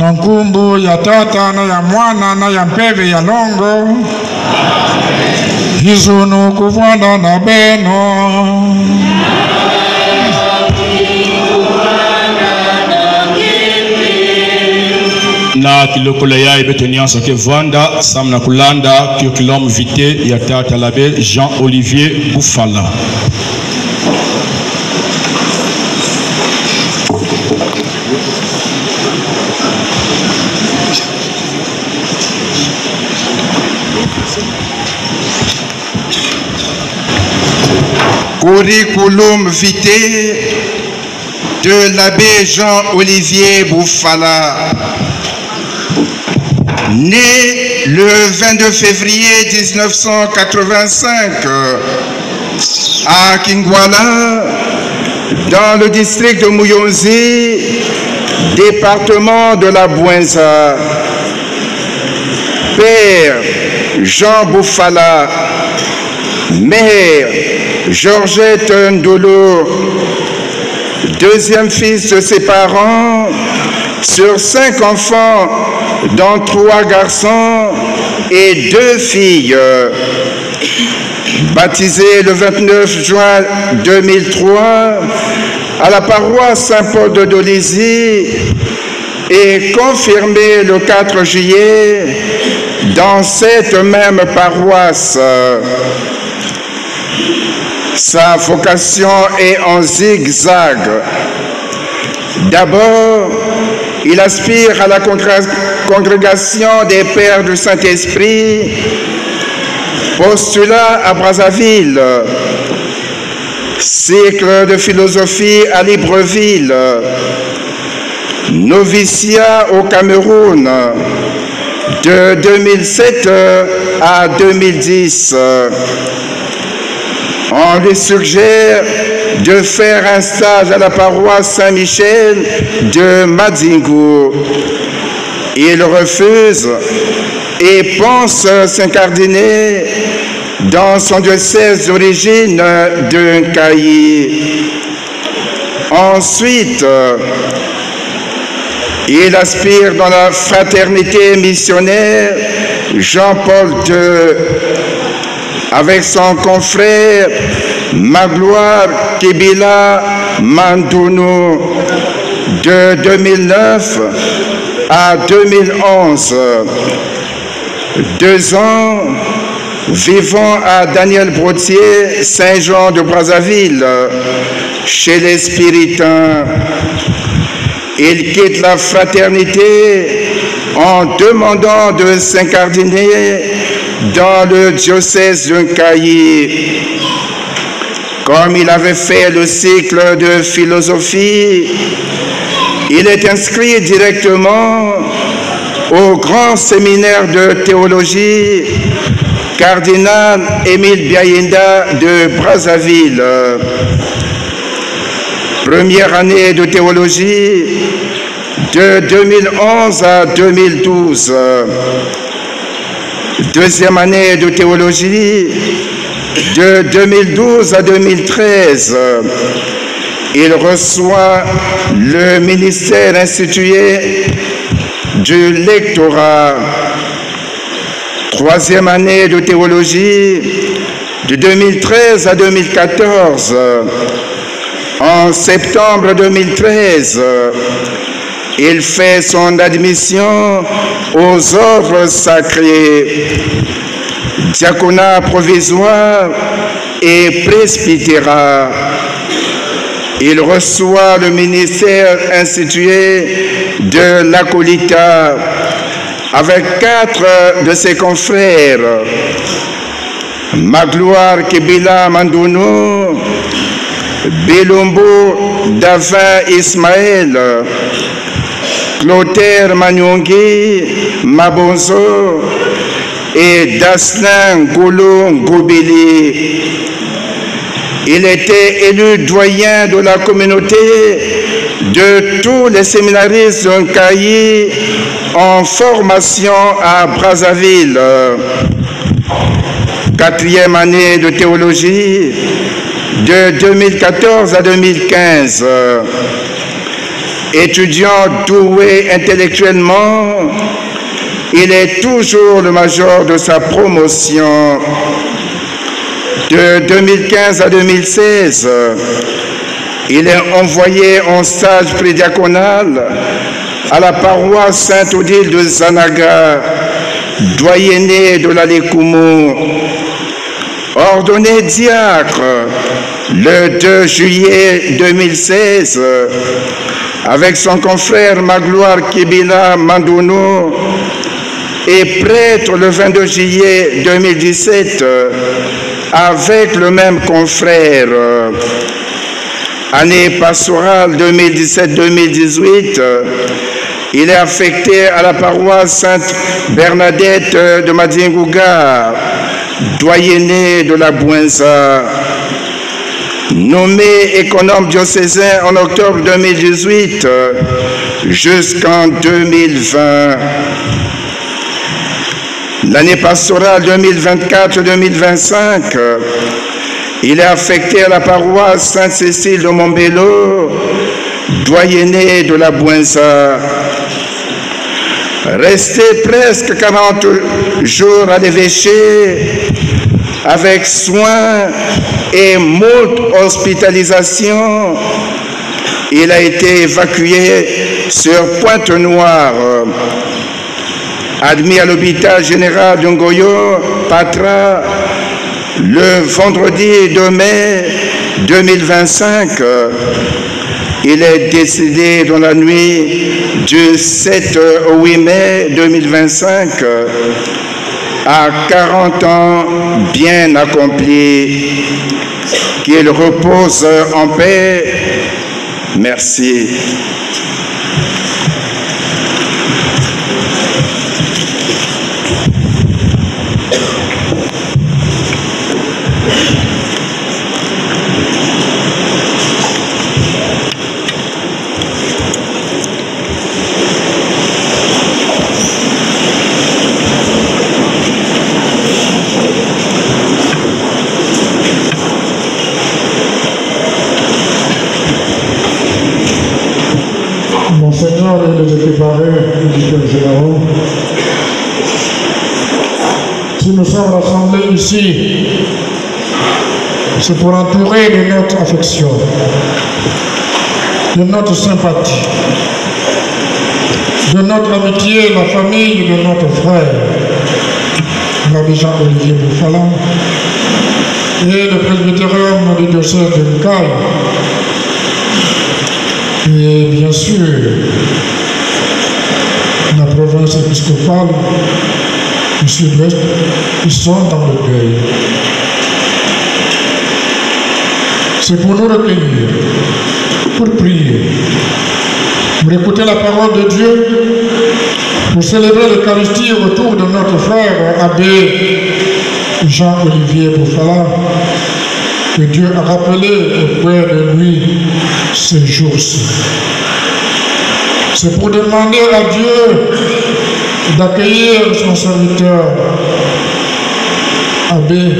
Nankumbu ya Tata na ya Mwana na ya Mpeve ya Longo. Hizunu kuvanda na beno. Na kilokolo ya ibetonianso ke vanda samna kulanda curriculum vitae ya Tata l'abbé Jean-Olivier Bouffala. Curriculum vitae de l'abbé Jean-Olivier Bouffala. Né le 22 février 1985 à Kingwala, dans le district de Mouyonzi, département de la Bouenza. Père Jean Bouffala, mère Georgette Ndolo, deuxième fils de ses parents, sur 5 enfants, dont 3 garçons et 2 filles. Baptisé le 29 juin 2003 à la paroisse Saint-Paul de Dolisie et confirmé le 4 juillet dans cette même paroisse. Sa vocation est en zigzag. D'abord, il aspire à la congrégation des Pères du Saint-Esprit, postulat à Brazzaville, cycle de philosophie à Libreville, noviciat au Cameroun, de 2007 à 2010. On lui suggère de faire un stage à la paroisse Saint-Michel de Madingo. Il refuse et pense s'incardiner dans son diocèse d'origine de Nkayi. Ensuite, il aspire dans la fraternité missionnaire Jean-Paul II avec son confrère Magloire Kibila Mandounou de 2009 à 2011. 2 ans vivant à Daniel Brotier, Saint-Jean de Brazzaville, chez les Spiritains. Il quitte la fraternité en demandant de s'incardiner dans le diocèse de Nkayi. Comme il avait fait le cycle de philosophie, il est inscrit directement au grand séminaire de théologie Cardinal Émile Biayenda de Brazzaville. Première année de théologie de 2011 à 2012. Deuxième année de théologie de 2012 à 2013. Il reçoit le ministère institué du lectorat. Troisième année de théologie de 2013 à 2014. En septembre 2013, il fait son admission aux ordres sacrés, diaconat provisoire et presbytérat. Il reçoit le ministère institué de l'acolytat avec 4 de ses confrères, Magloire Kibila Mandounou, Bilumbu Davin Ismaël, Clotaire Manyongi Mabonzo et Daslin Goulou Goubili. Il était élu doyen de la communauté de tous les séminaristes de Nkayi en formation à Brazzaville. 4e année de théologie de 2014 à 2015. Étudiant doué intellectuellement, il est toujours le major de sa promotion. De 2015 à 2016, il est envoyé en stage prédiaconal à la paroisse Sainte-Odile de Zanaga, doyenné de la Lécoumou, ordonné diacre le 2 juillet 2016 avec son confrère Magloire Kibila Mandounou et prêtre le 22 juillet 2017 avec le même confrère. Année pastorale 2017-2018, il est affecté à la paroisse Sainte-Bernadette de Madingouga, doyenné de la Bouenza. Nommé économe diocésain en octobre 2018 jusqu'en 2020. L'année pastorale 2024-2025, il est affecté à la paroisse Sainte-Cécile de Montbello, doyenné de la Bouenza. Resté presque 40 jours à l'évêché, avec soins et moult hospitalisation, il a été évacué sur Pointe-Noire. Admis à l'hôpital général de Ngoyo, Patra, le vendredi 2 mai 2025, il est décédé dans la nuit du 7 au 8 mai 2025 à 40 ans bien accomplis. Qu'il repose en paix. Merci. Monseigneur et les équiparés, les généraux, si nous sommes rassemblés ici, c'est pour entourer de notre affection, de notre sympathie, de notre amitié, la famille de notre frère, l'abbé Jean-Olivier Bouffala, et le presbytérium du diocèse de Caille. Et bien sûr, la province épiscopale du Sud-Ouest, ils sont dans le deuil. C'est pour nous recueillir, pour prier, pour écouter la parole de Dieu, pour célébrer l'Eucharistie autour de notre frère abbé Jean-Olivier Bouffala, que Dieu a rappelé auprès de lui ces jours-ci. C'est pour demander à Dieu d'accueillir son serviteur, abbé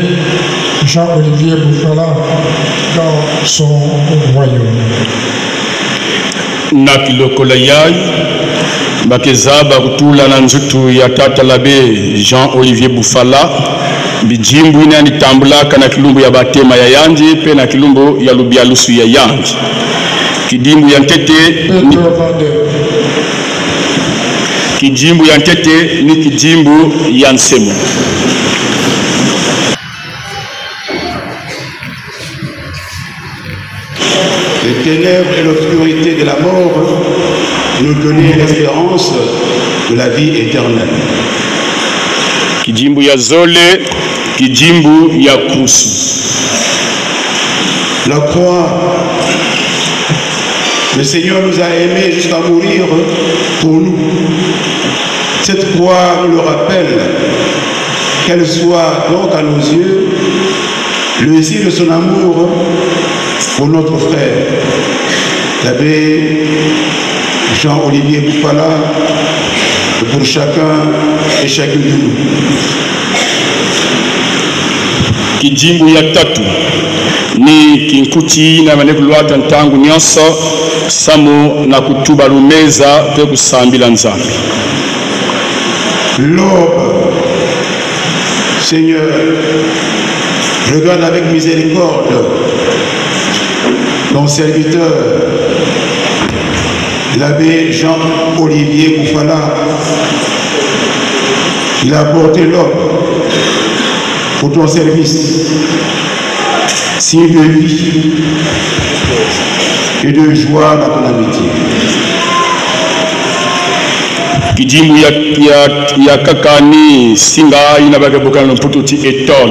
Jean-Olivier Bouffala, dans son royaume. Nakilokolayai, bakezaba kutula na nzutu ya tata l'abbé Jean-Olivier Bouffala, bijimbu ina nitambulaka na kilumbu ya batema ya yanji pe na kilumbu ya lubialusu ya yanji. Kijimbu ya ntete ni kijimbu ya nsemu. Les ténèbres et l'obscurité de la mort nous donnaient l'espérance de la vie éternelle. Kijimbu ya zole, kijimbu ya kusu. La croix, le Seigneur nous a aimés jusqu'à mourir pour nous. Cette croix nous le rappelle, qu'elle soit donc à nos yeux le signe de son amour pour notre frère, l'abbé Jean-Olivier Bouffala, pour chacun et chacune de nous. kijimbu ya tatu ni kinkuti na manekulwata ntangu nyonso samo na kutuba lumeza pe kusambila nzambi. L'aube, Seigneur, regarde avec miséricorde ton serviteur, l'abbé Jean-Olivier Boufala. Il a apporté l'aube pour ton service, signe de vie et de joie dans ton amitié. Kijimbu ya kakani singa inabaka bokana mpututi etol.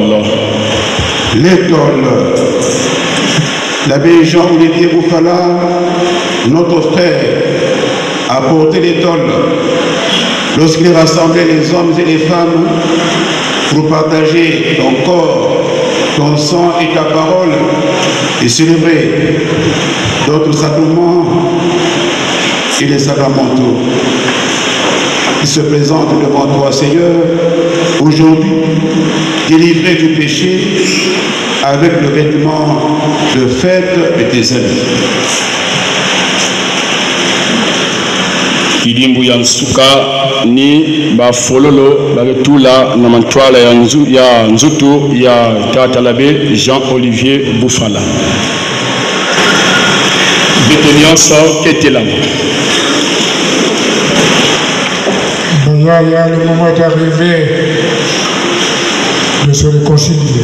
L'étole, l'abbé Jean-Olivier Boufala, notre frère, a porté l'étole lorsqu'il rassemblait les hommes et les femmes pour partager ton corps, ton sang et ta parole et célébrer d'autres sacrements et les sacramentaux qui se présentent devant toi, Seigneur, aujourd'hui, délivré du péché avec le vêtement de fête de tes amis. Kidimbu ya nsuka ni bafololo baketula na mantwala ya nzutu ya tata l'abbé Jean-Olivier Boufala. Béteniansa Ketelang. Le moment est arrivé de se réconcilier.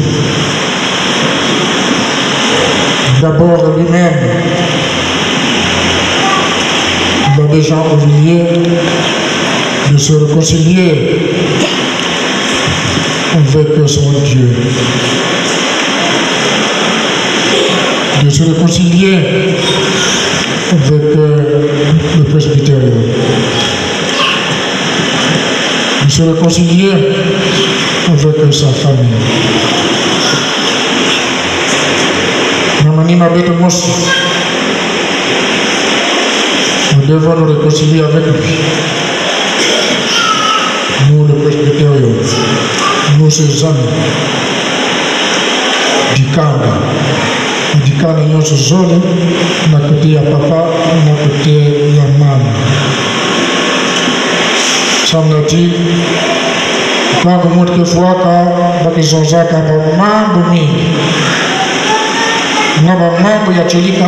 D'abord lui-même, l'abbé Jean-Olivier, de se réconcilier avec son Dieu, de se réconcilier avec le presbytérium, de se réconcilier avec sa famille. Nous devons nous réconcilier avec lui. Nous, le presbytérium, nous, ses amis, Dikana, nous sommes na côté ya papa, na côté ya mama. Samedi, quand vous montrez fois que vous avez mambo mingi, na mambo ya chilika,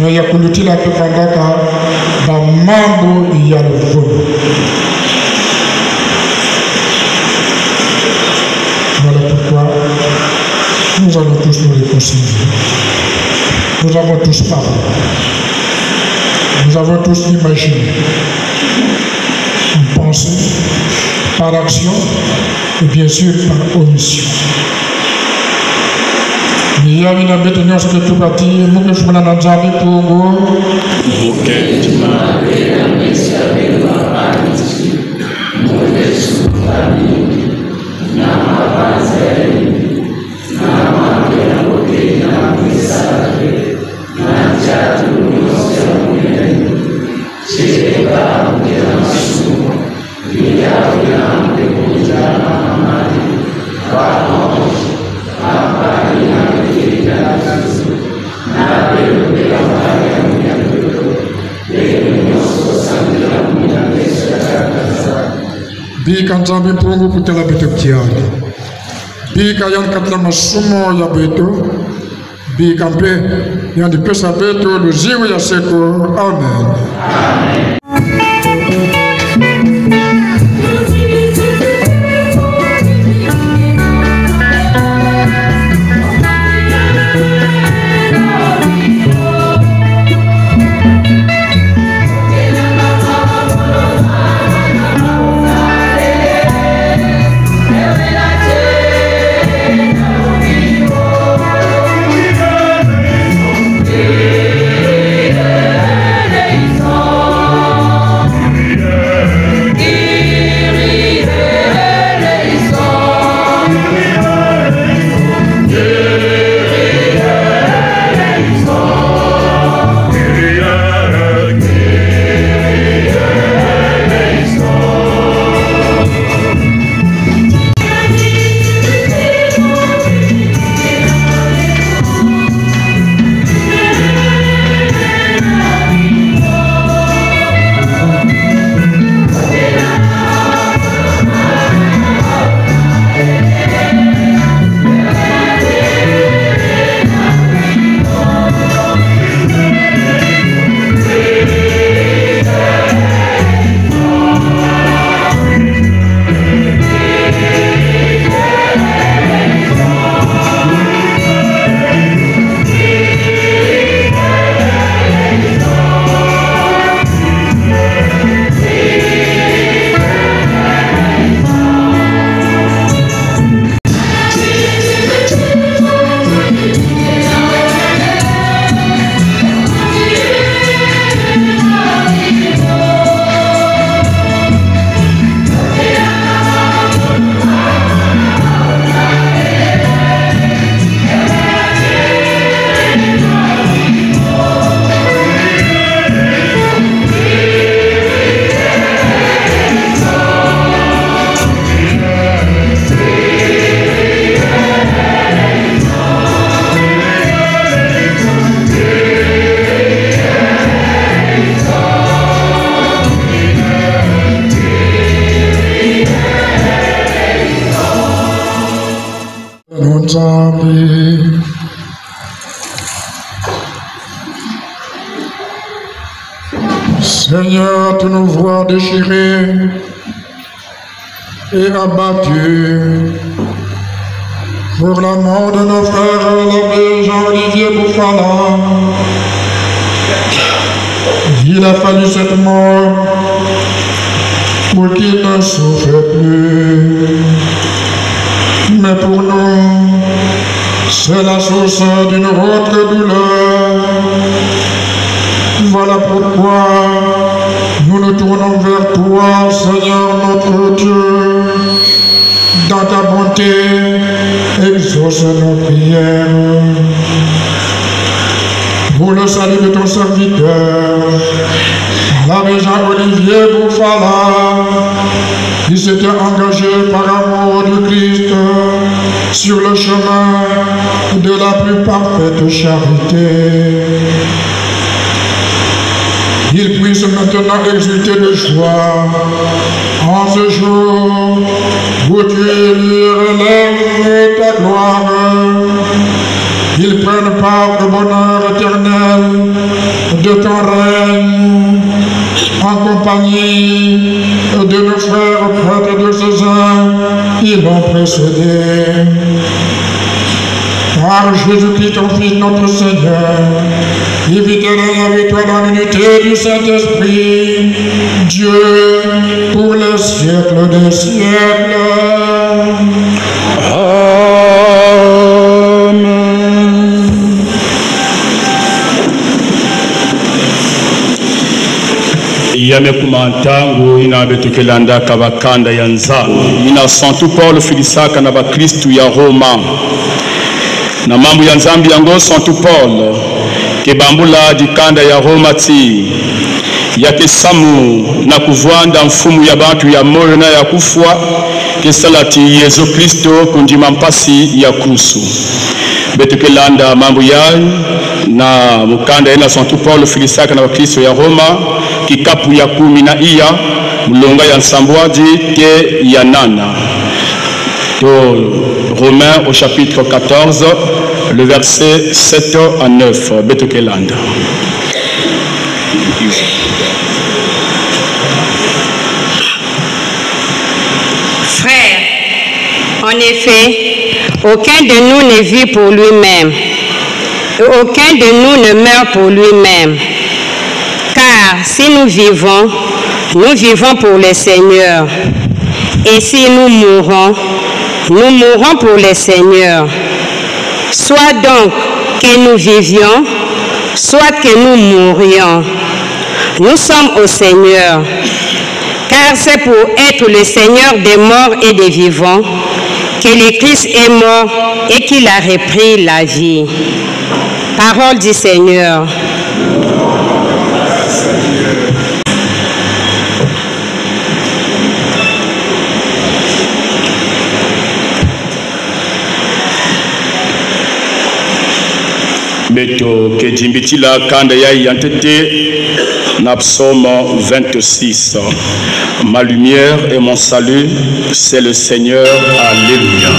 na ya kulutila kufandaka mambo ya luvuno. Voilà pourquoi nous allons tous nous réconcilier. Nous avons tous parlé. Nous avons tous imaginé. Pensée, par action et bien sûr par omission. Il y a une abétenion sur le tout bâti, nous que je me l'en ai pour vous. Bika nzambi mpungu kutela beto kiani. Bika yan katla masumo ya beto. Bika mpe yan di pesa beto luzimu ya seko. Amen. Amen. Yeah. Seigneur, tu nous vois déchirés et abattus pour la mort de nos frères, l'abbé Jean-Olivier Bouffala. Il a fallu cette mort pour qu'il ne souffre plus. Mais pour nous, c'est la source d'une autre douleur. Voilà pourquoi nous nous tournons vers toi, Seigneur notre Dieu. Dans ta bonté, exauce nos prières. Pour le salut de ton serviteur, l'abbé Jean-Olivier Bouffala, qui s'était engagé par amour du Christ sur le chemin de la plus parfaite charité. Il puisse maintenant exulter de joie en ce jour où tu lui relèves ta gloire. Qu'il prenne part au bonheur éternel de ton règne en compagnie de nos frères prêtres diocésains qui l'ont précédé. Par Jésus-Christ, ton Fils, notre Seigneur, qui vit et règne avec toi dans l'unité du Saint-Esprit, Dieu, pour les siècles des siècles. Yamekumantangu inabetukelanda kabakanda ya nzambe ina Santu Paul filisaka na bakristu ya Roma na mambo ya nzambe yango Santu Paul kebambula dikanda ya Roma ti yakesamu na kuvwanda mfumu ya bantu ya moyo na ya kufwa kesalati Yesu Kristo kundima mpasi ya krusu betukelanda mambo ya na mukanda ina Santu Paul filisaka na bakristu ya Roma kikapu ya 10 mulonga ya nsambwaji ke ya nana. Romains au chapitre 14, le verset 7 à 9. Betokelanda. Frères, en effet, aucun de nous ne vit pour lui-même, et aucun de nous ne meurt pour lui-même. Car si nous vivons pour le Seigneur. Et si nous mourons pour le Seigneur. Soit donc que nous vivions, soit que nous mourions. Nous sommes au Seigneur. Car c'est pour être le Seigneur des morts et des vivants que le Christ est mort et qu'il a repris la vie. Parole du Seigneur. Beto ke jimbitila kanda ya yantete na psaume 26. Ma lumière et mon salut, c'est le Seigneur. Alléluia.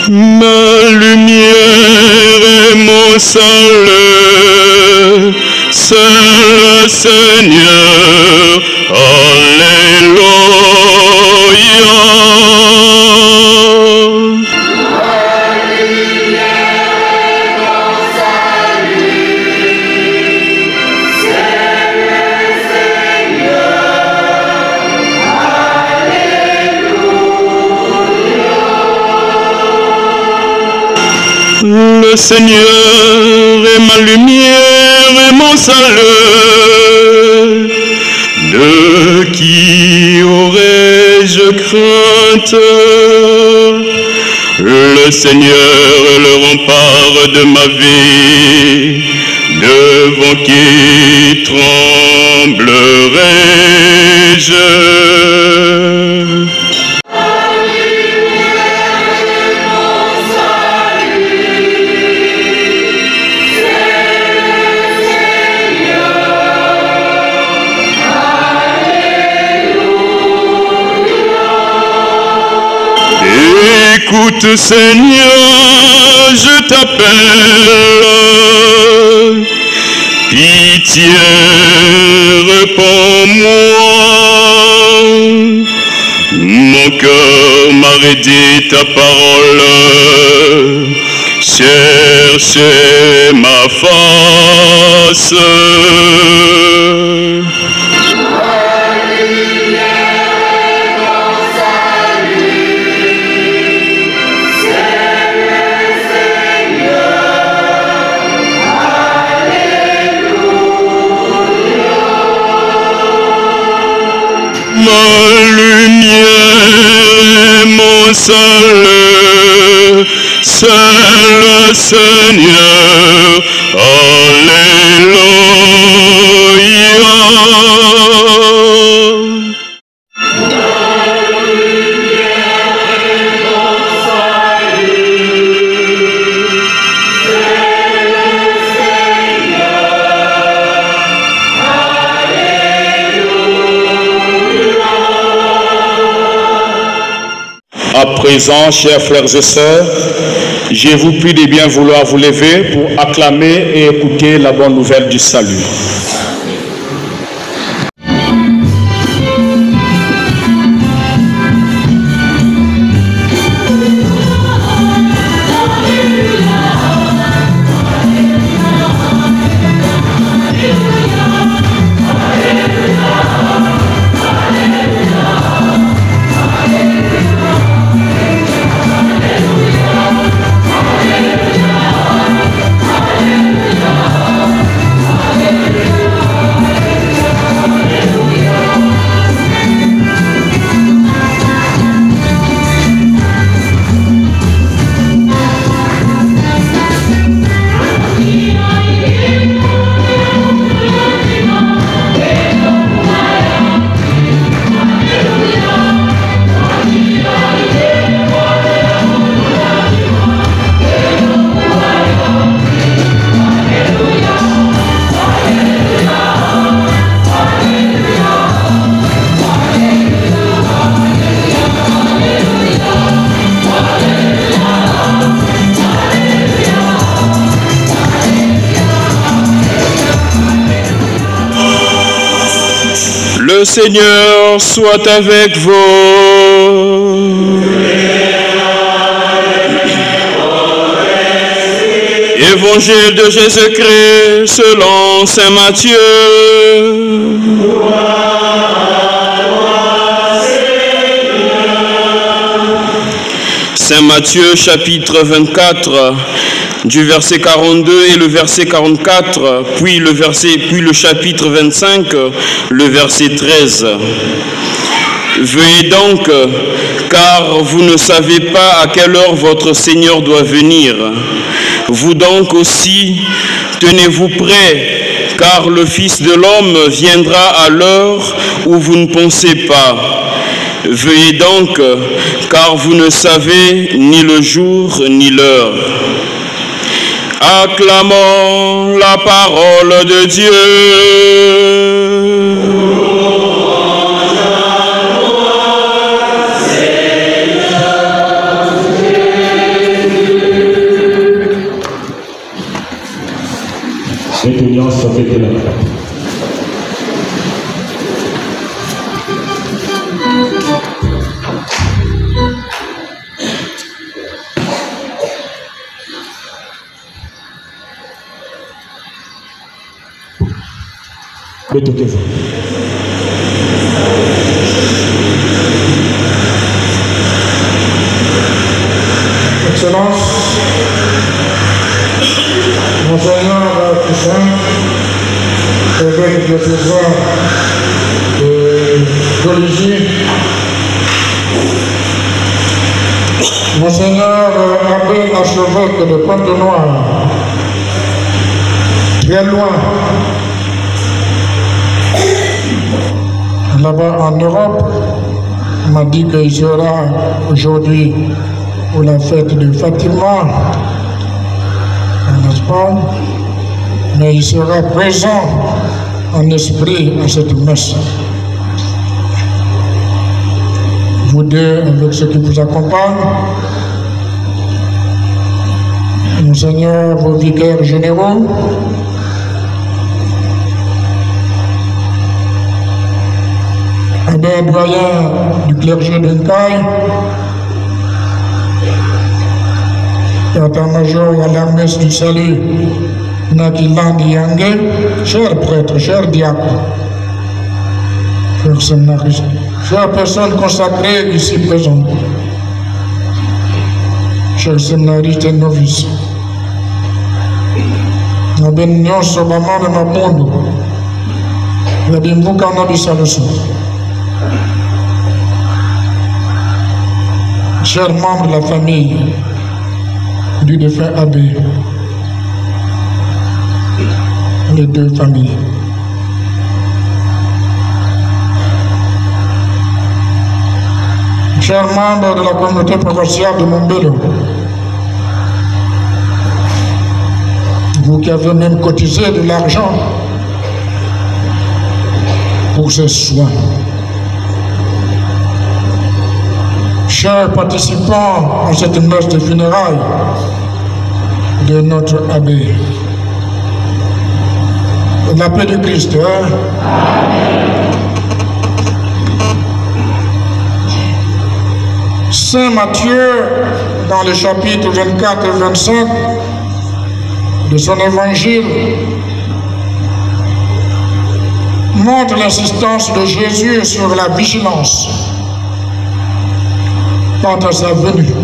Ma lumière et mon salut, c'est le Seigneur. Alléluia. Le Seigneur est ma lumière et mon salut. De qui aurais-je crainte? Le Seigneur est le rempart de ma vie. Devant qui tremblerai-je? Écoute Seigneur, je t'appelle. Pitié, réponds-moi. Mon cœur m'a redit ta parole. Cherchez ma face. Ma lumière, mon salut, c'est le Seigneur. Alléluia. À présent, chers frères et sœurs, je vous prie de bien vouloir vous lever pour acclamer et écouter la bonne nouvelle du salut. Le Seigneur soit avec vous. Évangile de Jésus-Christ selon saint Matthieu. Saint Matthieu chapitre 24 du verset 42 et le verset 44, puis le chapitre 25, le verset 13. Veuillez donc, car vous ne savez pas à quelle heure votre Seigneur doit venir. Vous donc aussi, tenez-vous prêts, car le Fils de l'homme viendra à l'heure où vous ne pensez pas. Veuillez donc, car vous ne savez ni le jour ni l'heure. Acclamons la parole de Dieu. Cette union se fait de la paix. Excellence, Monseigneur Toussaint, évêque diocésain de Goligie, Monseigneur abbé archevêque de Pointe-Noire, très loin, là-bas en Europe, on m'a dit qu'il sera aujourd'hui pour la fête de Fatima en Espagne, mais il sera présent en esprit à cette messe. Vous deux, avec ceux qui vous accompagnent, Monseigneur, vos vicaires généraux, abbé doyen du clergé d'Encaille, état-major à l'armée du salut, Nakiland Yangé, chers prêtres, chers diacres, chers séminaristes, chères personnes consacrées ici présentes, chers séminaristes et novices, na benyo sobama de mabondo, la bimbuka na bisaloso. Chers membres de la famille du défunt abbé, les deux familles. Chers membres de la communauté provinciale de Mombelo, vous qui avez même cotisé de l'argent pour ces soins. Chers participants à cette messe de funérailles de notre abbé, la paix du Christ, hein? Saint Matthieu, dans le chapitre 24 et 25 de son évangile, montre l'insistance de Jésus sur la vigilance quant à sa venue,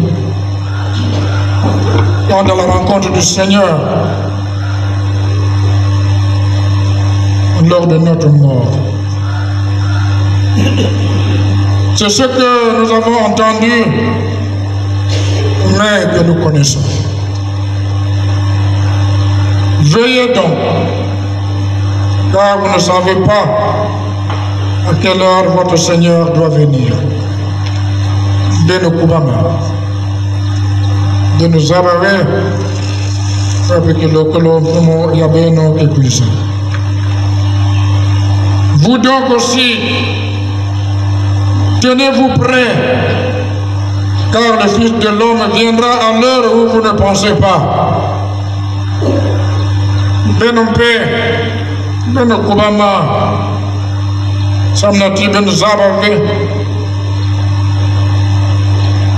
quant à la rencontre du Seigneur lors de notre mort. C'est ce que nous avons entendu, mais que nous connaissons. Veillez donc, car vous ne savez pas à quelle heure votre Seigneur doit venir. De nos Kubama, de nous abaver, avec le colombo yabeno et puissant. Vous donc aussi, tenez-vous prêts, car le Fils de l'homme viendra à l'heure où vous ne pensez pas. Benompe, Benokubama, Samnati Ben Zabave,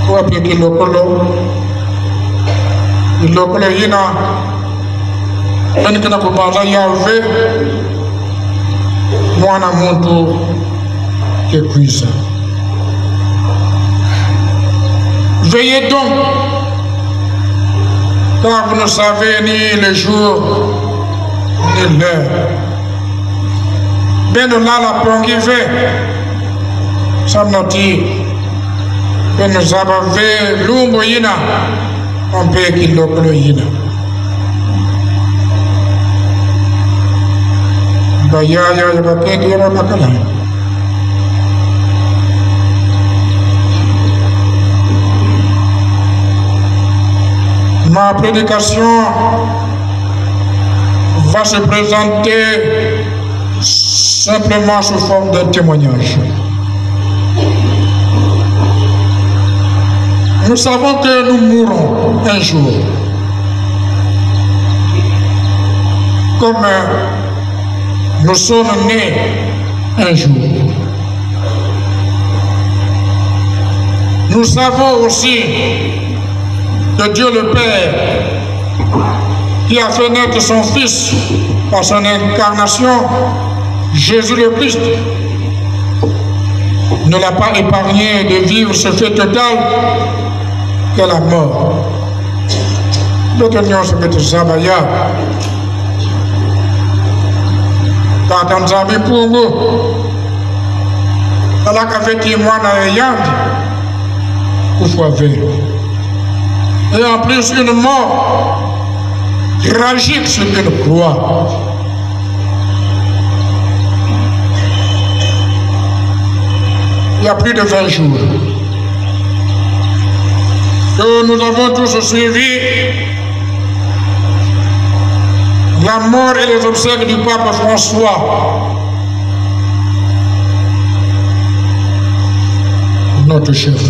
Wapiki Lokolo, Lokolo Yina, Benkana Kubaza Yahvé, Moana Monto, qui est puissant. Veillez donc, car vous ne savez ni le jour ni l'heure. Ben là la pongive, Samnati, Ben Zabave, Lumbo Yina, on peut qu'il Lokolo Yina. Bayaya Yabakedi Yabakala. Ma prédication va se présenter simplement sous forme d'un témoignage. Nous savons que nous mourrons un jour. Comme nous sommes nés un jour. Nous savons aussi que Dieu le Père, qui a fait naître son Fils par son incarnation, Jésus le Christ, ne l'a pas épargné de vivre ce fait total qu'est la mort. Nous tenions ce que Zabaya, quand on s'en pour vous, la café moi dans Yand, pour faire. Et en plus une mort tragique sur une croix. Il y a plus de 20 jours que nous avons tous suivi la mort et les obsèques du pape François, notre chef,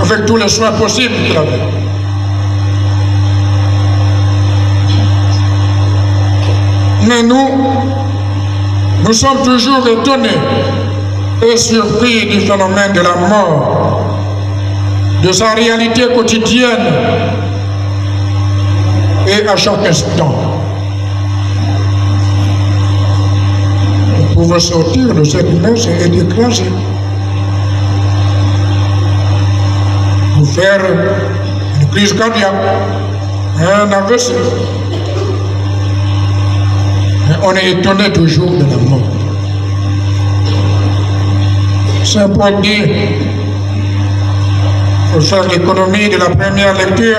avec tous les soins possibles qu'il avait. Mais nous sommes toujours étonnés et surpris du phénomène de la mort, de sa réalité quotidienne et à chaque instant. Nous pouvons sortir de cette messe et déclencher, pour faire une crise cardiaque, un AVC. Mais on est étonné toujours de la mort. Saint Paul dit, il faut faire l'économie de la première lecture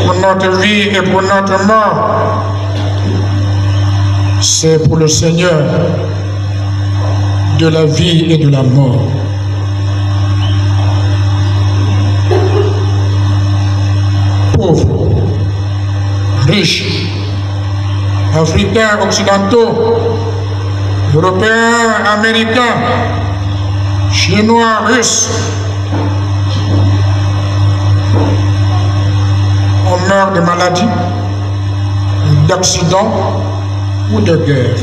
pour notre vie et pour notre mort. C'est pour le Seigneur de la vie et de la mort. Pauvres, riches, Africains, occidentaux, Européens, Américains, Chinois, Russes, on meurt de maladies, d'accidents ou de guerre.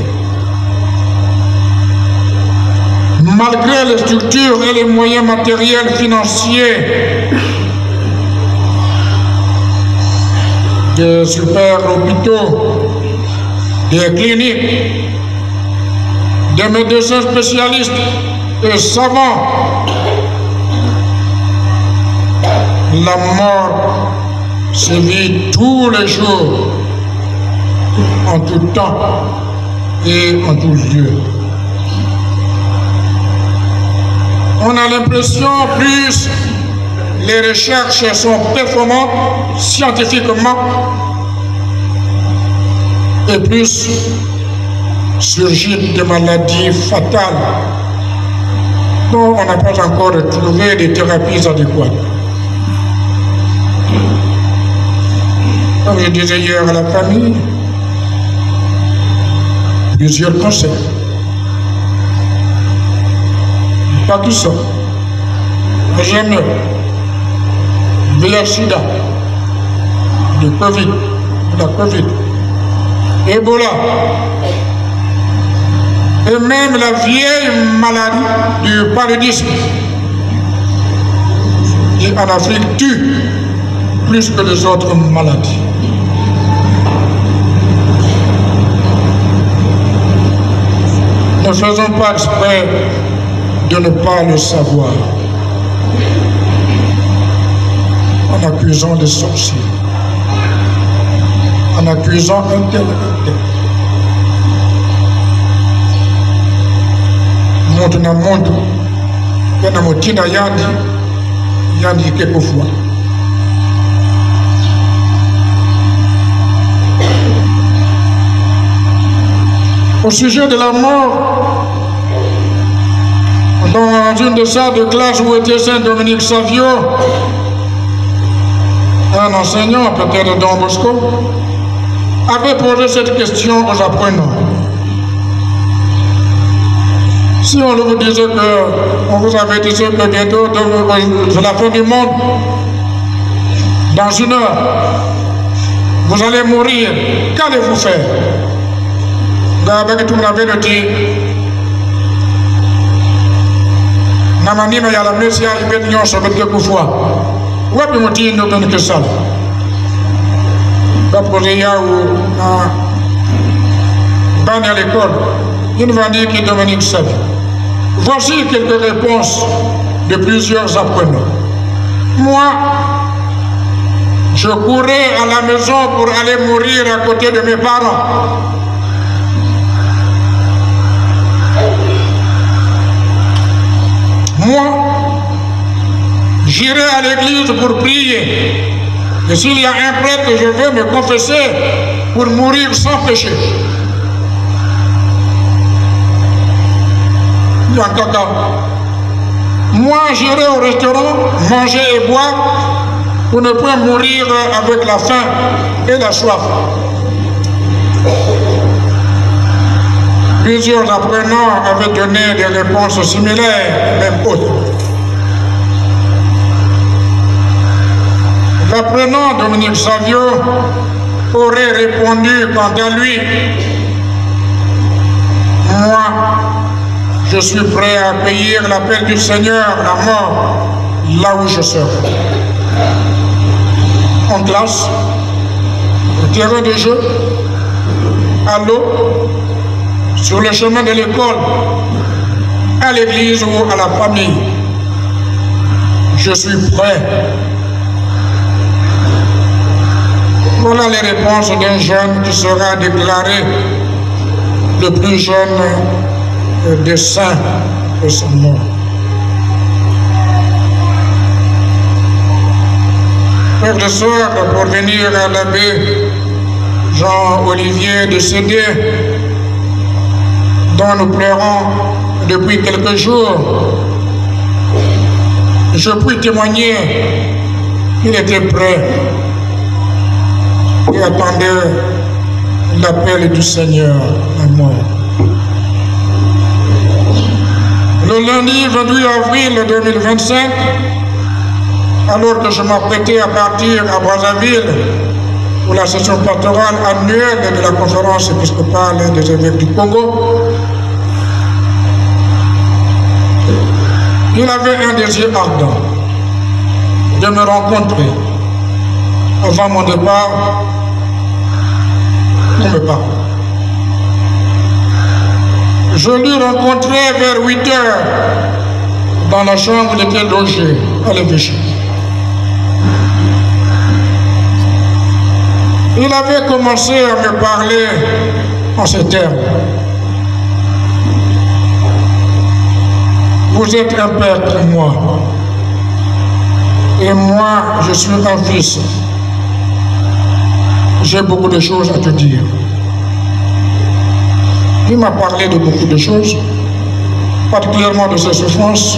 Malgré les structures et les moyens matériels financiers des super hôpitaux, des cliniques, des médecins spécialistes et savants, la mort sévit tous les jours, en tout temps et en tout lieu. On a l'impression, plus les recherches sont performantes scientifiquement, et plus surgissent des maladies fatales dont on n'a pas encore trouvé des thérapies adéquates. Comme je disais hier à la famille, plusieurs cancers. Pas tout ça. Jamais. VIH-Sida, le Covid, la Covid, Ebola, et même la vieille maladie du paludisme, qui en Afrique tue plus que les autres maladies. Ne faisons pas exprès de ne pas le savoir, en accusant des sorciers, en accusant un tel et tel. Maintenant, monde, il y a un petit yandi quelquefois. Au sujet de la mort, dans une de salles de classe où était Saint Dominique Savio, un enseignant, peut-être Don Bosco, avait posé cette question aux apprenants. Si on vous disait que, on vous avait dit que bientôt, c'est la fin du monde, dans une heure, vous allez mourir, qu'allez-vous faire? Avec tout le monde dit, Namanino ya la Messia, il peut y avoir quelquefois. Où est-ce que tu nous donnes que ça? Ban à l'école, il va dire qu'il Dominique Savio. Voici quelques réponses de plusieurs apprenants. Moi, je courais à la maison pour aller mourir à côté de mes parents. Moi, j'irai à l'église pour prier. Et s'il y a un prêtre que je veux me confesser pour mourir sans péché. Moi, j'irai au restaurant, manger et boire pour ne pas mourir avec la faim et la soif. Plusieurs apprenants avaient donné des réponses similaires, même autres. L'apprenant Dominique Savio aurait répondu quant à lui, moi, je suis prêt à accueillir l'appel du Seigneur, la mort, là où je serai. En classe, au terrain de jeu, à l'eau, sur le chemin de l'école, à l'église ou à la famille. Je suis prêt. Voilà les réponses d'un jeune qui sera déclaré le plus jeune des saints de son nom. Frères et sœurs, pour venir à l'abbé Jean-Olivier décédé, dont nous pleurons depuis quelques jours, je puis témoigner qu'il était prêt et attendait l'appel du Seigneur à moi. Le lundi 28 avril 2025, alors que je m'apprêtais à partir à Brazzaville pour la session pastorale annuelle de la conférence épiscopale des évêques du Congo, il avait un désir ardent de me rencontrer avant mon départ pour me parler. Je l'ai rencontré vers 8 heures dans la chambre où il était logé à l'évêché. Il avait commencé à me parler en ces termes. Vous êtes un père pour moi, et moi, je suis un fils. J'ai beaucoup de choses à te dire. Il m'a parlé de beaucoup de choses, particulièrement de ses souffrances,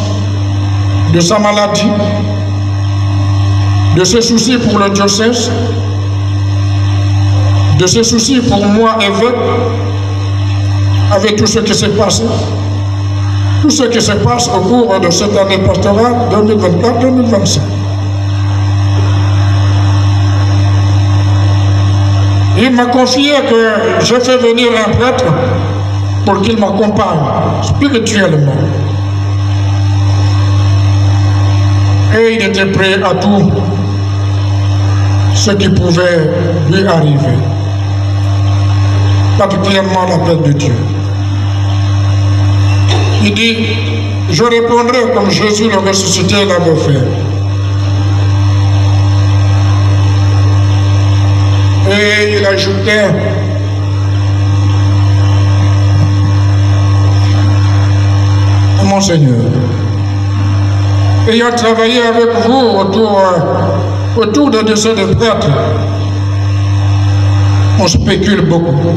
de sa maladie, de ses soucis pour le diocèse, de ses soucis pour moi, évêque, avec tout ce qui s'est passé. Tout ce qui se passe au cours de cette année pastorale 2024-2025. Il m'a confié que je fais venir un prêtre pour qu'il m'accompagne spirituellement. Et il était prêt à tout ce qui pouvait lui arriver, particulièrement l'appel de Dieu. Il dit, je répondrai comme Jésus le ressuscité l'avait fait. Et il ajoutait, mon Seigneur, ayant travaillé avec vous autour de décès de prêtres, on spécule beaucoup,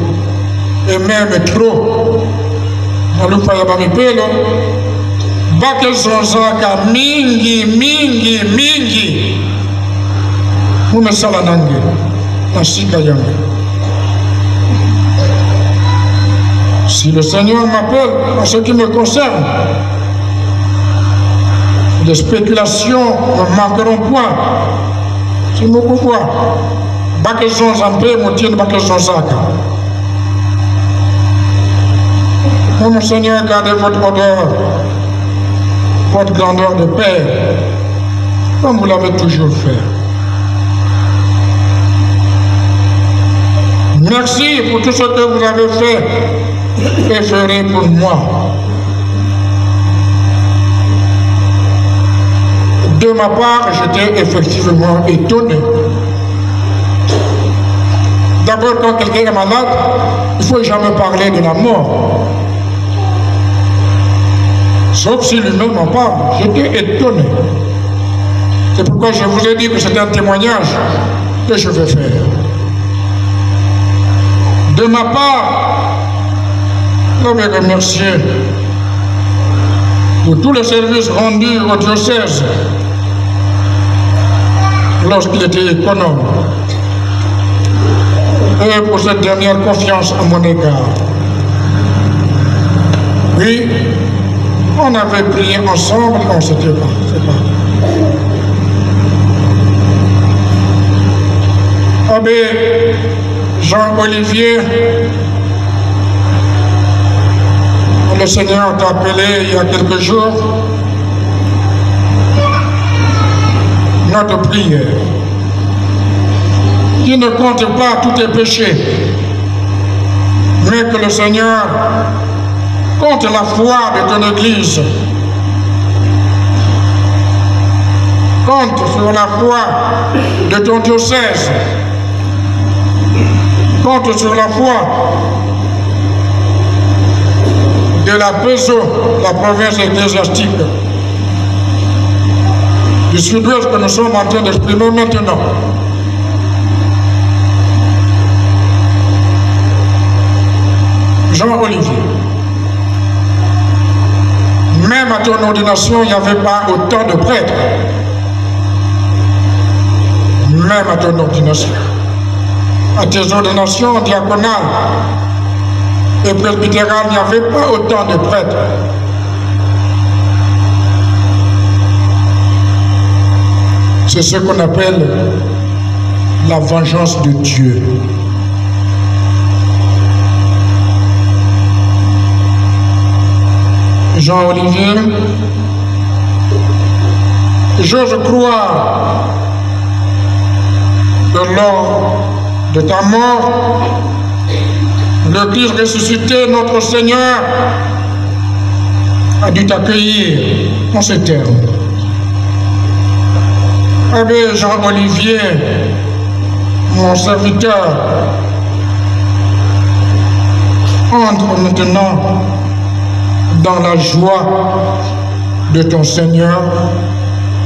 et même trop. Alufaya bamipelo bake zonzaka mingi mumesala nange nasika yange. Si le Seigneur m'appelle en ce qui me concerne, les spéculations ne manqueront point. C'est mon pouvoir. Bake zonzampe moutine bake zonzaka. Mon Seigneur, gardez votre odeur, votre grandeur de Père, comme vous l'avez toujours fait. Merci pour tout ce que vous avez fait et ferez pour moi. De ma part, j'étais effectivement étonné. D'abord, quand quelqu'un est malade, il ne faut jamais parler de la mort. Sauf si lui-même en parle. J'étais étonné. C'est pourquoi je vous ai dit que c'est un témoignage que je vais faire. De ma part, je vais remercier pour tous les services rendus au diocèse lorsqu'il était économe et pour cette dernière confiance à mon égard. Oui, on avait prié ensemble, on s'était pas. Abbé Jean-Olivier, le Seigneur t'a appelé il y a quelques jours, notre prière, qui ne compte pas tous tes péchés, mais que le Seigneur compte la foi de ton Église, compte sur la foi de ton diocèse, compte sur la foi de la PESO, la province ecclésiastique du sud-ouest que nous sommes en train d'exprimer maintenant. Jean-Olivier, même à ton ordination, il n'y avait pas autant de prêtres. Même à ton ordination. À tes ordinations diaconales et presbytérales, il n'y avait pas autant de prêtres. C'est ce qu'on appelle la vengeance de Dieu. Jean-Olivier, j'ose croire que lors de ta mort, le Christ ressuscité, notre Seigneur, a dû t'accueillir en ces termes. Abbé Jean-Olivier, mon serviteur, entre maintenant dans la joie de ton Seigneur.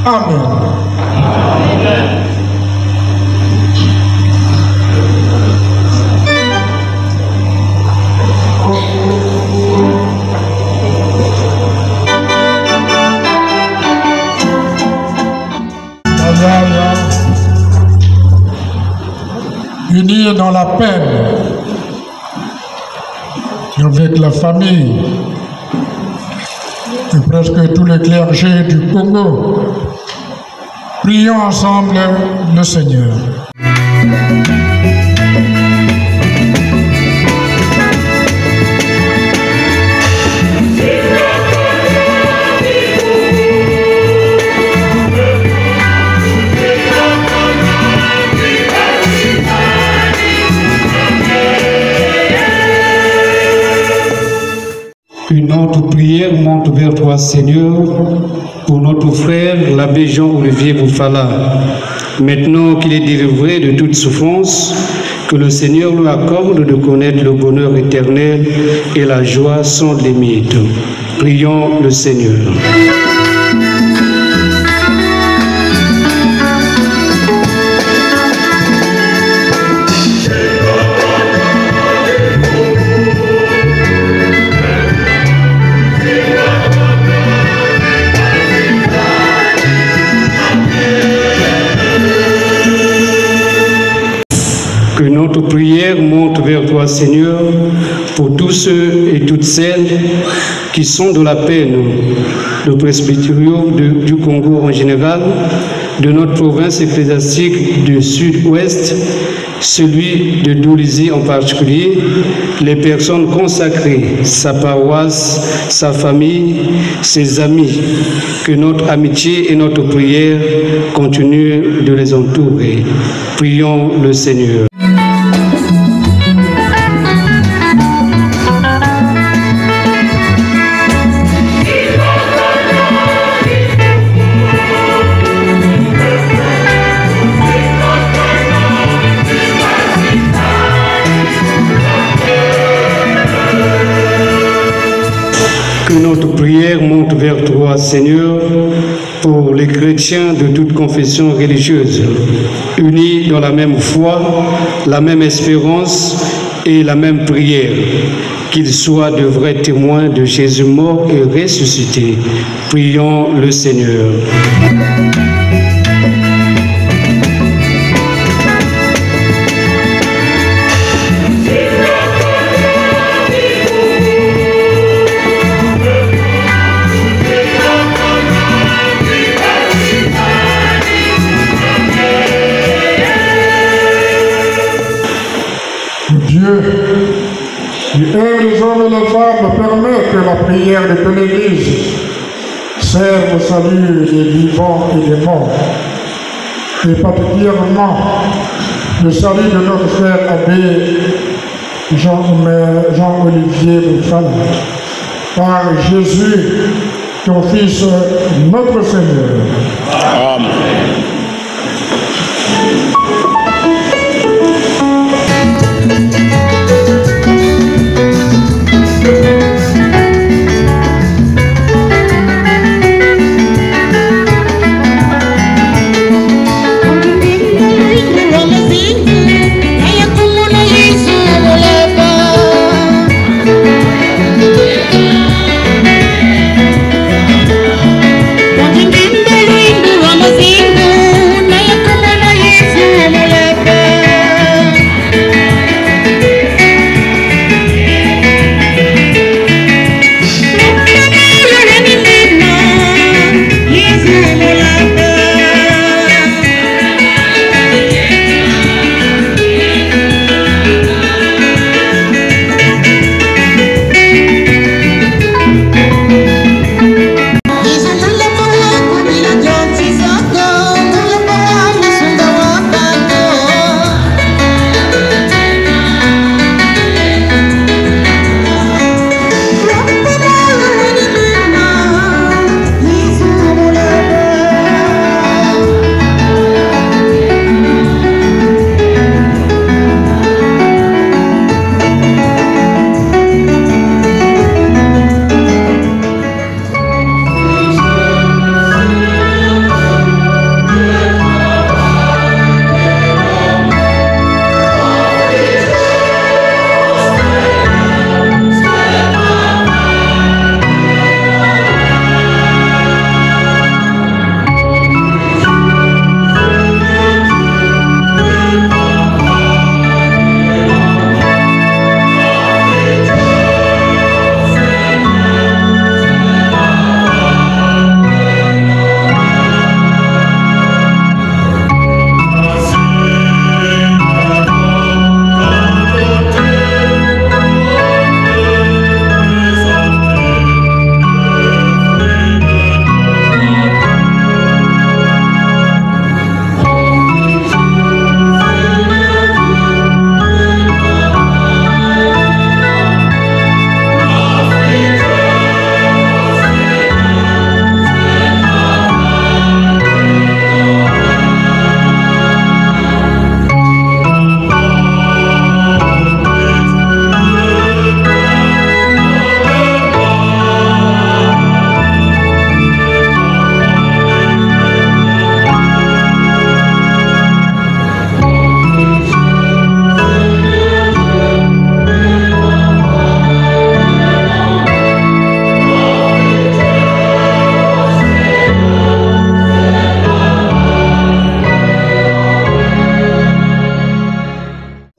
Amen. Amen. Unis dans la peine avec la famille et presque tous les clergés du Congo, prions ensemble le Seigneur. Une autre prière monte vers toi, Seigneur, pour notre frère, l'abbé Jean-Olivier Boufala. Maintenant qu'il est délivré de toute souffrance, que le Seigneur lui accorde de connaître le bonheur éternel et la joie sans limite. Prions le Seigneur. Que notre prière monte vers toi, Seigneur, pour tous ceux et toutes celles qui sont de la peine, le presbytérium du Congo en général, de notre province ecclésiastique du sud-ouest, celui de Doulizy en particulier, les personnes consacrées, sa paroisse, sa famille, ses amis, que notre amitié et notre prière continuent de les entourer. Prions le Seigneur. Que notre prière monte vers toi, Seigneur, pour les chrétiens de toute confession religieuse, unis dans la même foi, la même espérance et la même prière, qu'ils soient de vrais témoins de Jésus mort et ressuscité. Prions le Seigneur. que la prière de toute l'Église serve au salut des vivants et des morts, et particulièrement le salut de notre frère abbé Jean-Olivier Bouffala, par Jésus, ton Fils, notre Seigneur. Amen.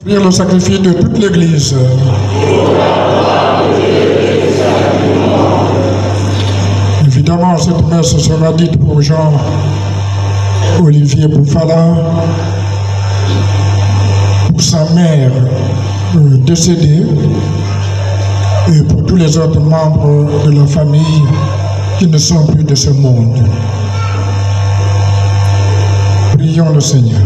Le sacrifice de toute l'Église. Évidemment, cette messe sera dite pour Jean-Olivier Bouffala, pour sa mère décédée et pour tous les autres membres de la famille qui ne sont plus de ce monde. Prions le Seigneur.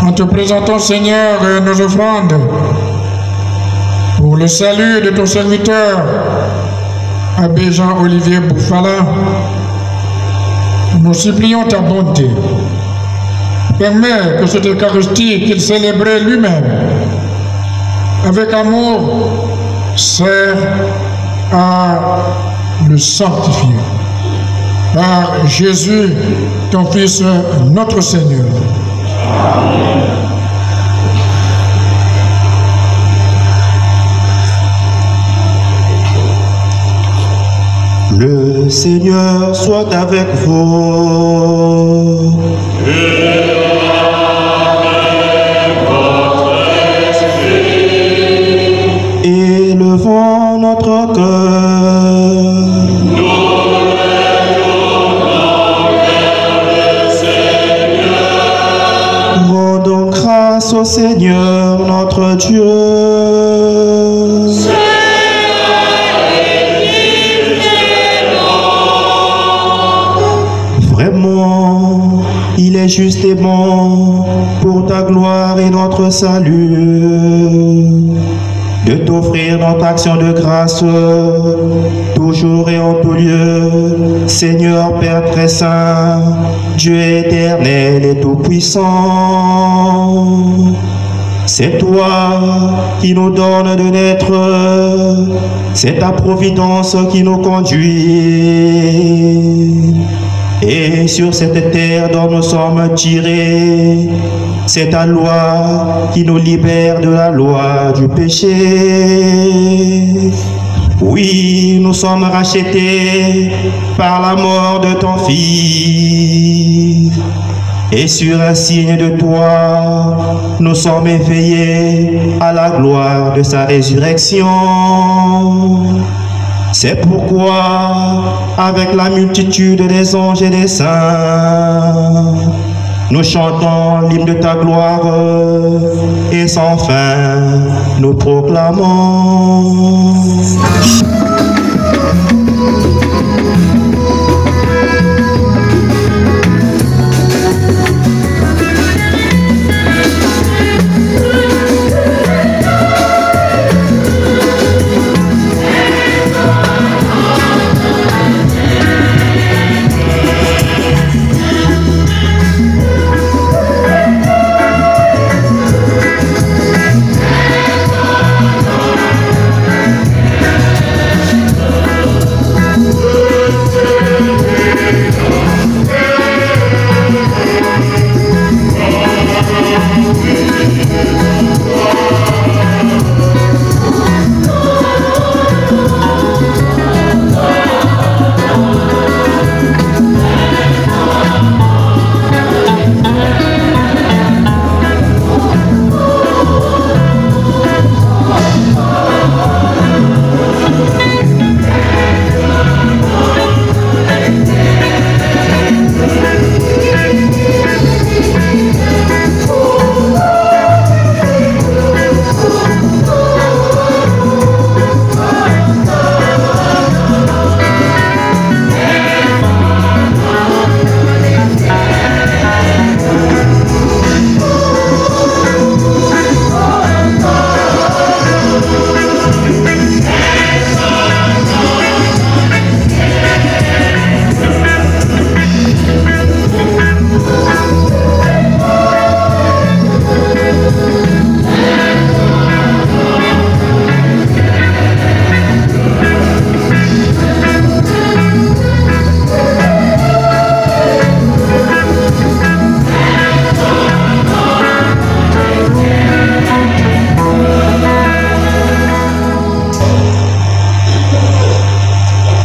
En te présentant, Seigneur, nos offrandes pour le salut de ton serviteur, abbé Jean-Olivier Bouffala, nous supplions ta bonté. Permets que cette Eucharistie qu'il célébrait lui-même, avec amour, sert à le sanctifier. Par Jésus, ton Fils, notre Seigneur. Le Seigneur soit avec vous. Et avec votre esprit. Élevons notre cœur. Nous retournons vers le Seigneur. Rendons grâce au Seigneur notre Dieu. est juste et bon pour ta gloire et notre salut, de t'offrir notre action de grâce, toujours et en tout lieu, Seigneur Père très saint, Dieu éternel et tout-puissant. C'est toi qui nous donne de naître, c'est ta providence qui nous conduit. Et sur cette terre dont nous sommes tirés, c'est ta loi qui nous libère de la loi du péché. Oui, nous sommes rachetés par la mort de ton Fils. Et sur un signe de toi, nous sommes éveillés à la gloire de sa résurrection. C'est pourquoi, avec la multitude des anges et des saints, nous chantons l'hymne de ta gloire et sans fin nous proclamons.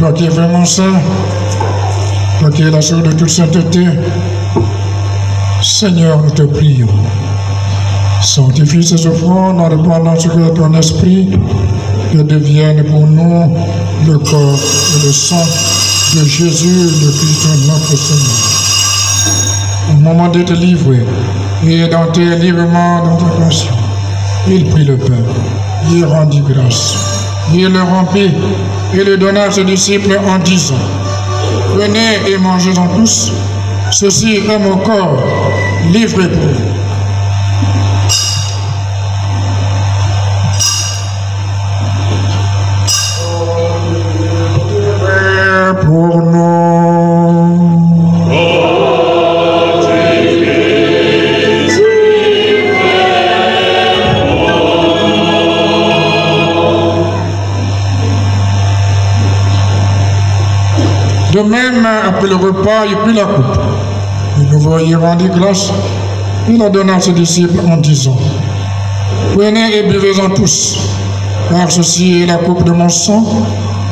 Toi qui es vraiment saint, toi qui es la source de toute sainteté, Seigneur, nous te prions. Sanctifie ces offrandes en répandant ce que ton esprit que devienne pour nous le corps et le sang de Jésus, le Christ notre Seigneur. Au moment d'être livré et dans tes livrements, dans ta passion, il prit le pain, il rendit grâce, il le remplit et le donna à ses disciples en disant: Venez et mangez-en tous, ceci est mon corps livré pour vous. Pour nous. De même, après le repas, il prit la coupe. De nouveau, il rendit grâce. Il la donna à ses disciples en disant: Prenez et buvez-en tous, car ceci est la coupe de mon sang,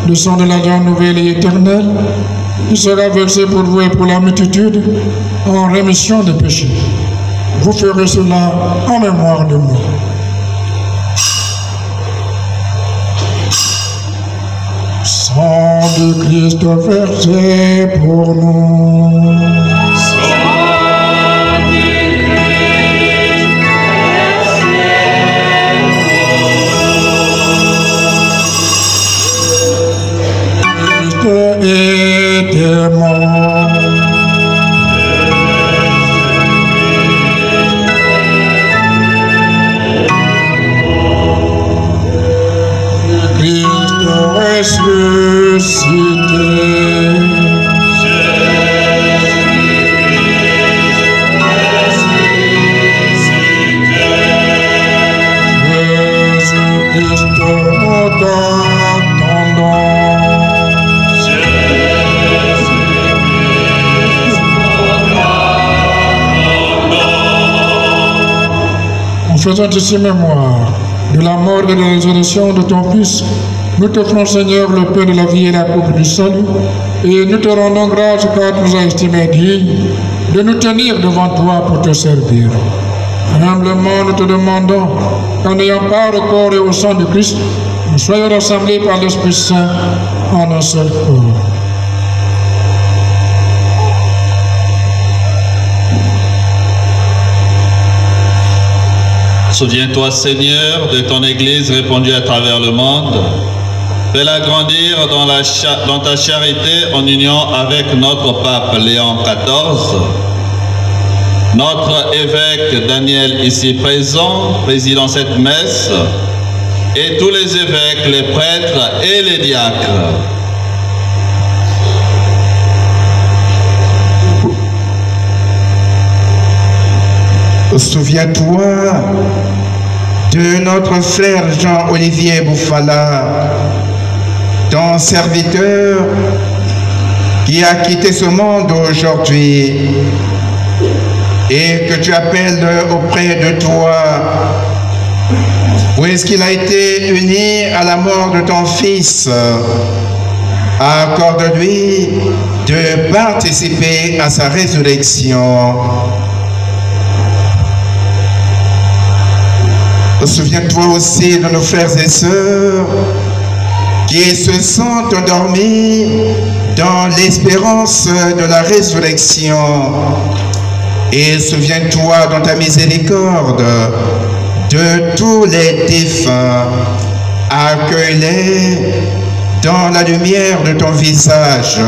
le sang de l'alliance nouvelle et éternelle, qui sera versé pour vous et pour la multitude en rémission des péchés. Vous ferez cela en mémoire de moi. Sang de Christ versé pour nous. Christ était mort. Faisant ici mémoire de la mort et de la résurrection de ton Fils, nous t'offrons, Seigneur, le pain de la vie et la coupe du salut, et nous te rendons grâce car tu nous as estimés dignes de nous tenir devant toi pour te servir. Humblement, nous te demandons qu'en ayant part au corps et au sang de Christ, nous soyons rassemblés par l'Esprit Saint en un seul corps. Souviens-toi, Seigneur, de ton Église répandue à travers le monde. Fais-la grandir dans ta charité en union avec notre pape Léon XIV, notre évêque Daniel ici présent, président cette messe, et tous les évêques, les prêtres et les diacres. Souviens-toi de notre frère Jean-Olivier Bouffala, ton serviteur qui a quitté ce monde aujourd'hui et que tu appelles auprès de toi, puisqu'il a été uni à la mort de ton Fils. Accorde-lui de participer à sa résurrection. Souviens-toi aussi de nos frères et sœurs qui se sont endormis dans l'espérance de la résurrection. Et souviens-toi dans ta miséricorde de tous les défunts. Accueille-les dans la lumière de ton visage.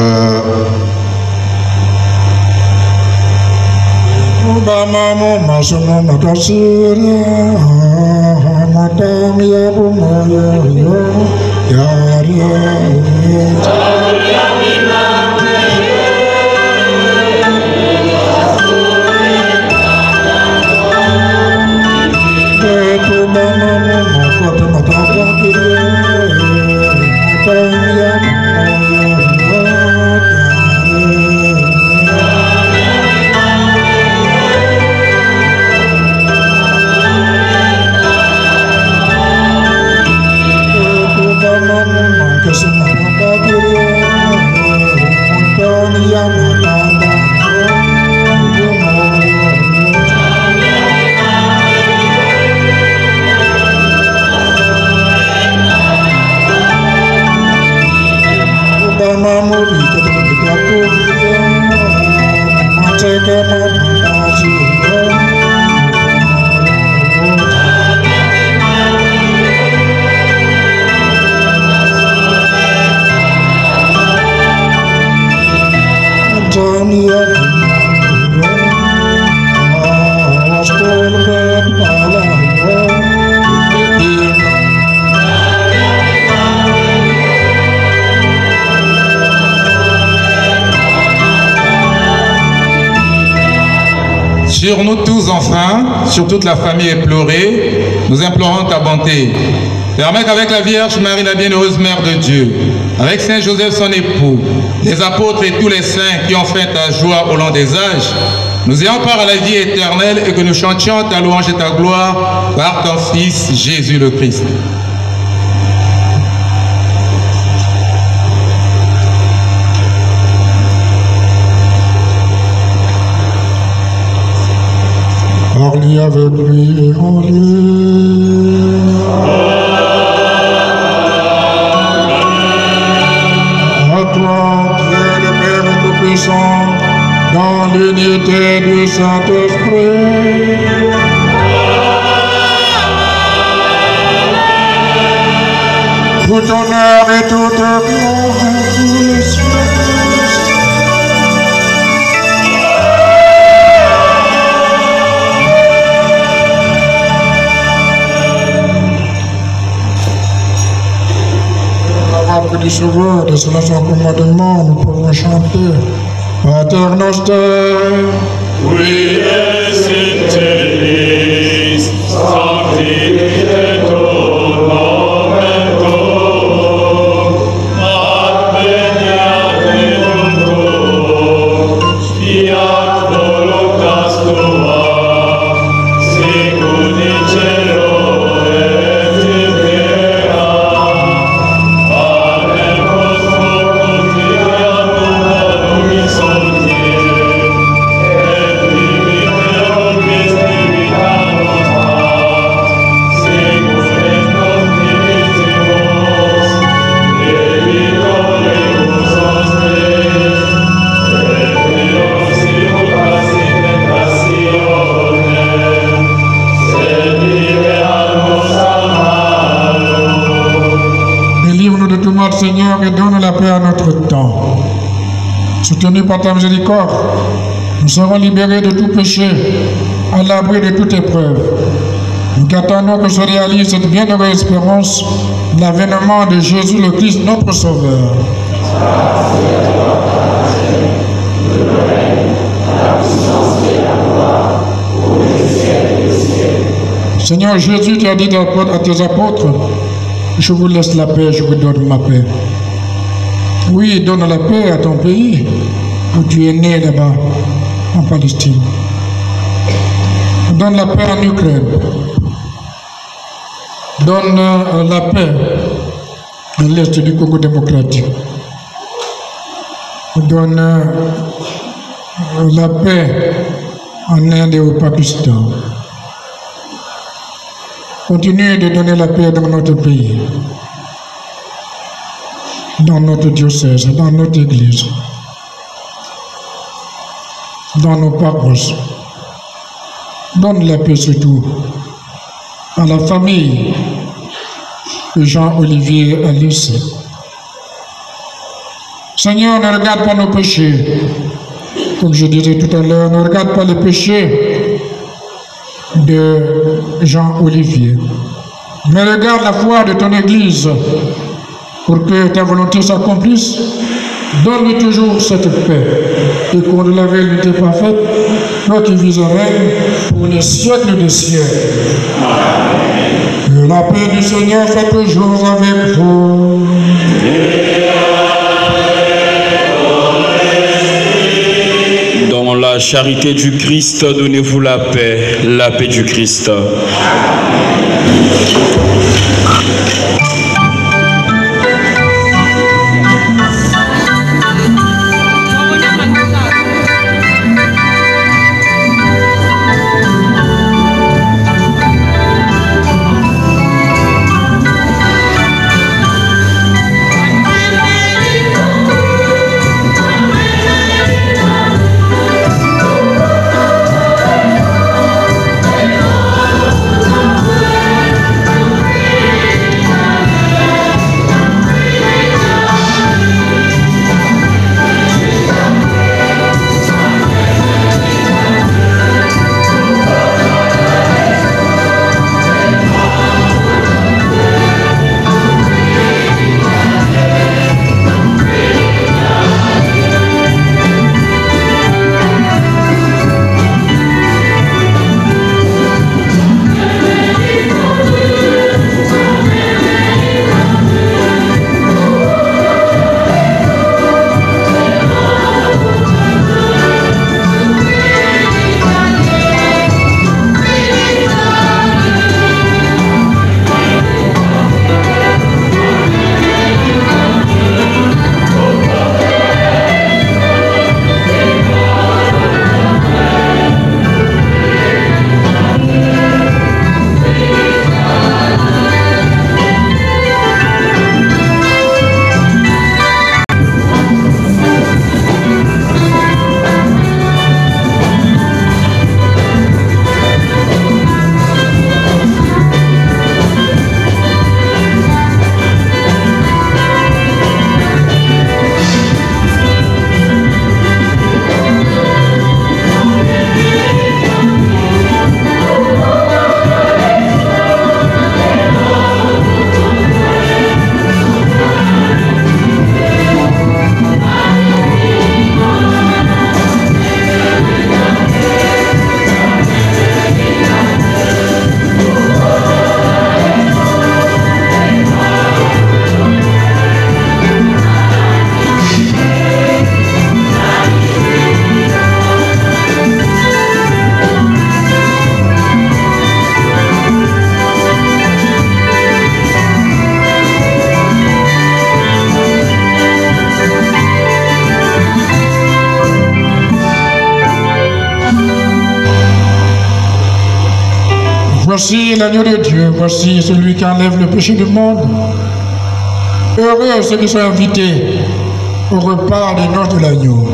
Sur nous tous enfin, sur toute la famille éplorée, nous implorons ta bonté. Permets qu'avec la Vierge Marie, la bienheureuse Mère de Dieu, avec Saint Joseph son époux, les apôtres et tous les saints qui ont fait ta joie au long des âges, nous ayons part à la vie éternelle et que nous chantions ta louange et ta gloire par ton Fils Jésus le Christ. Parlez avec lui et en lui. À toi, Dieu le Père Tout-Puissant, dans l'unité du Saint-Esprit. Tout honneur et toute gloire à tous les cieux. Du Sauveur, de cela son commandement, nous pouvons chanter. Pater Noster, qui es in terris, sanctificetur nomen tuum, adveniat regnum tuum, fiat voluntas tua, sicut in cielo et in terra. Panem nostrum quotidianum da nobis hodie, et dimitte nobis debita nostra, sicut et nos dimittimus debitoribus nostris, et ne nos inducas in tentationem, sed libera-nos a malo. Délivre-nous de tout mal, Seigneur, et donne la paix à notre temps. Soutenus par ta miséricorde, nous serons libérés de tout péché, à l'abri de toute épreuve. Nous attendons que se réalise cette bienheureuse espérance, l'avènement de Jésus le Christ, notre Sauveur. Seigneur Jésus, tu as dit à tes apôtres, je vous laisse la paix, je vous donne ma paix. Oui, donne la paix à ton pays, où tu es né là-bas, en Palestine. Donne la paix en Ukraine. Donne la paix dans l'est du Congo démocratique. Donne la paix en Inde et au Pakistan. Continue de donner la paix dans notre pays, dans notre diocèse, dans notre église, dans nos paroisses. Donne la paix surtout à la famille que Jean-Olivier a laissée. Seigneur, ne regarde pas nos péchés. Comme je disais tout à l'heure, ne regarde pas les péchés de Jean-Olivier. Mais regarde la foi de ton Église pour que ta volonté s'accomplisse. Donne-lui toujours cette paix et qu'on de la vérité parfaite, toi qui vis en règne pour les siècles des siècles. Que la paix du Seigneur soit toujours avec vous. Dans la charité du Christ, donnez-vous la paix du Christ. Voici l'agneau de Dieu, voici celui qui enlève le péché du monde. Heureux ceux qui sont invités au repas des noces de l'agneau.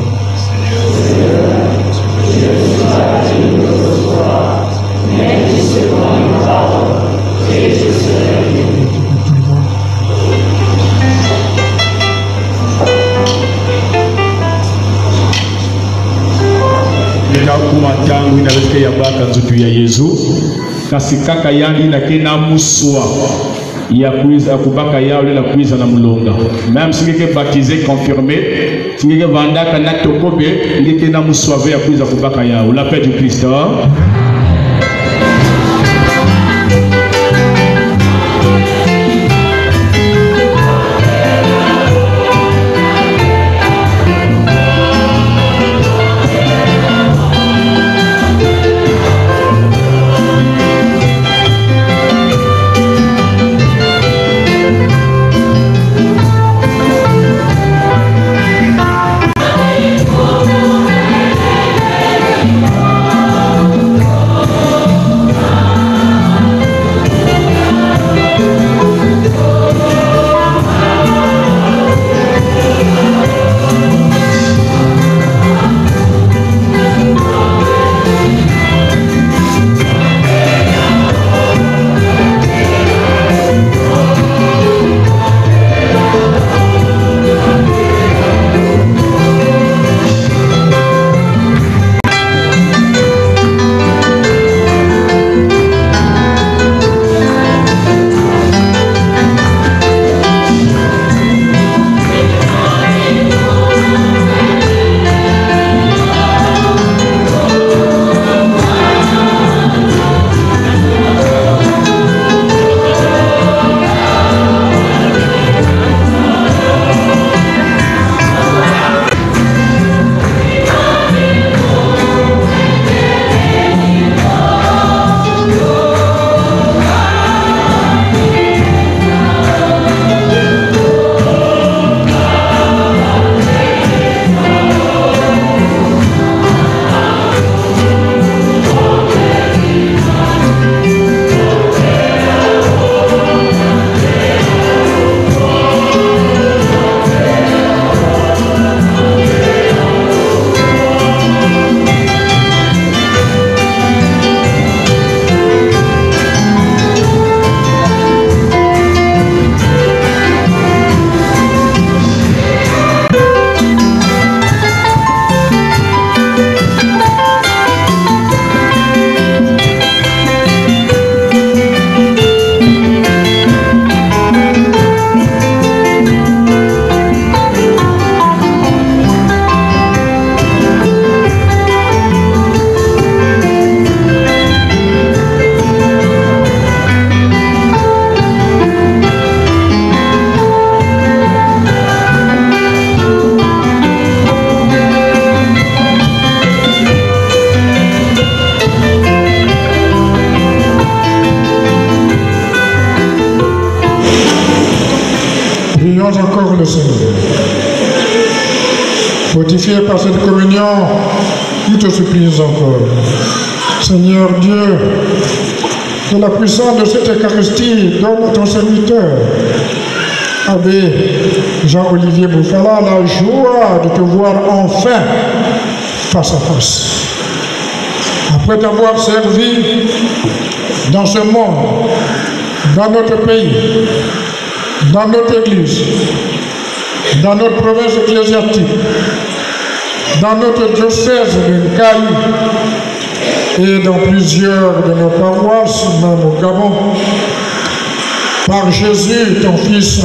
Tangu inawezeka ya baka nzutu ya Yesu kasi kaka yangi na kena muswa ya kuiza kubaka yao lela kuiza na mulonga même si ngeke baptisé confirmé si ngeke vandaka na tokobe ngeke na muswa ya kuiza kubaka yao. La paix du Christ. Encore le Seigneur. Fortifié par cette communion, nous te supplions encore. Seigneur Dieu, que la puissance de cette Eucharistie donne à ton serviteur, Abbé Jean-Olivier Bouffala, la joie de te voir enfin face à face. Après t'avoir servi dans ce monde, dans notre pays, dans notre église, dans notre province ecclésiastique, dans notre diocèse de Nkaï et dans plusieurs de nos paroisses, même au Gabon, par Jésus, ton Fils,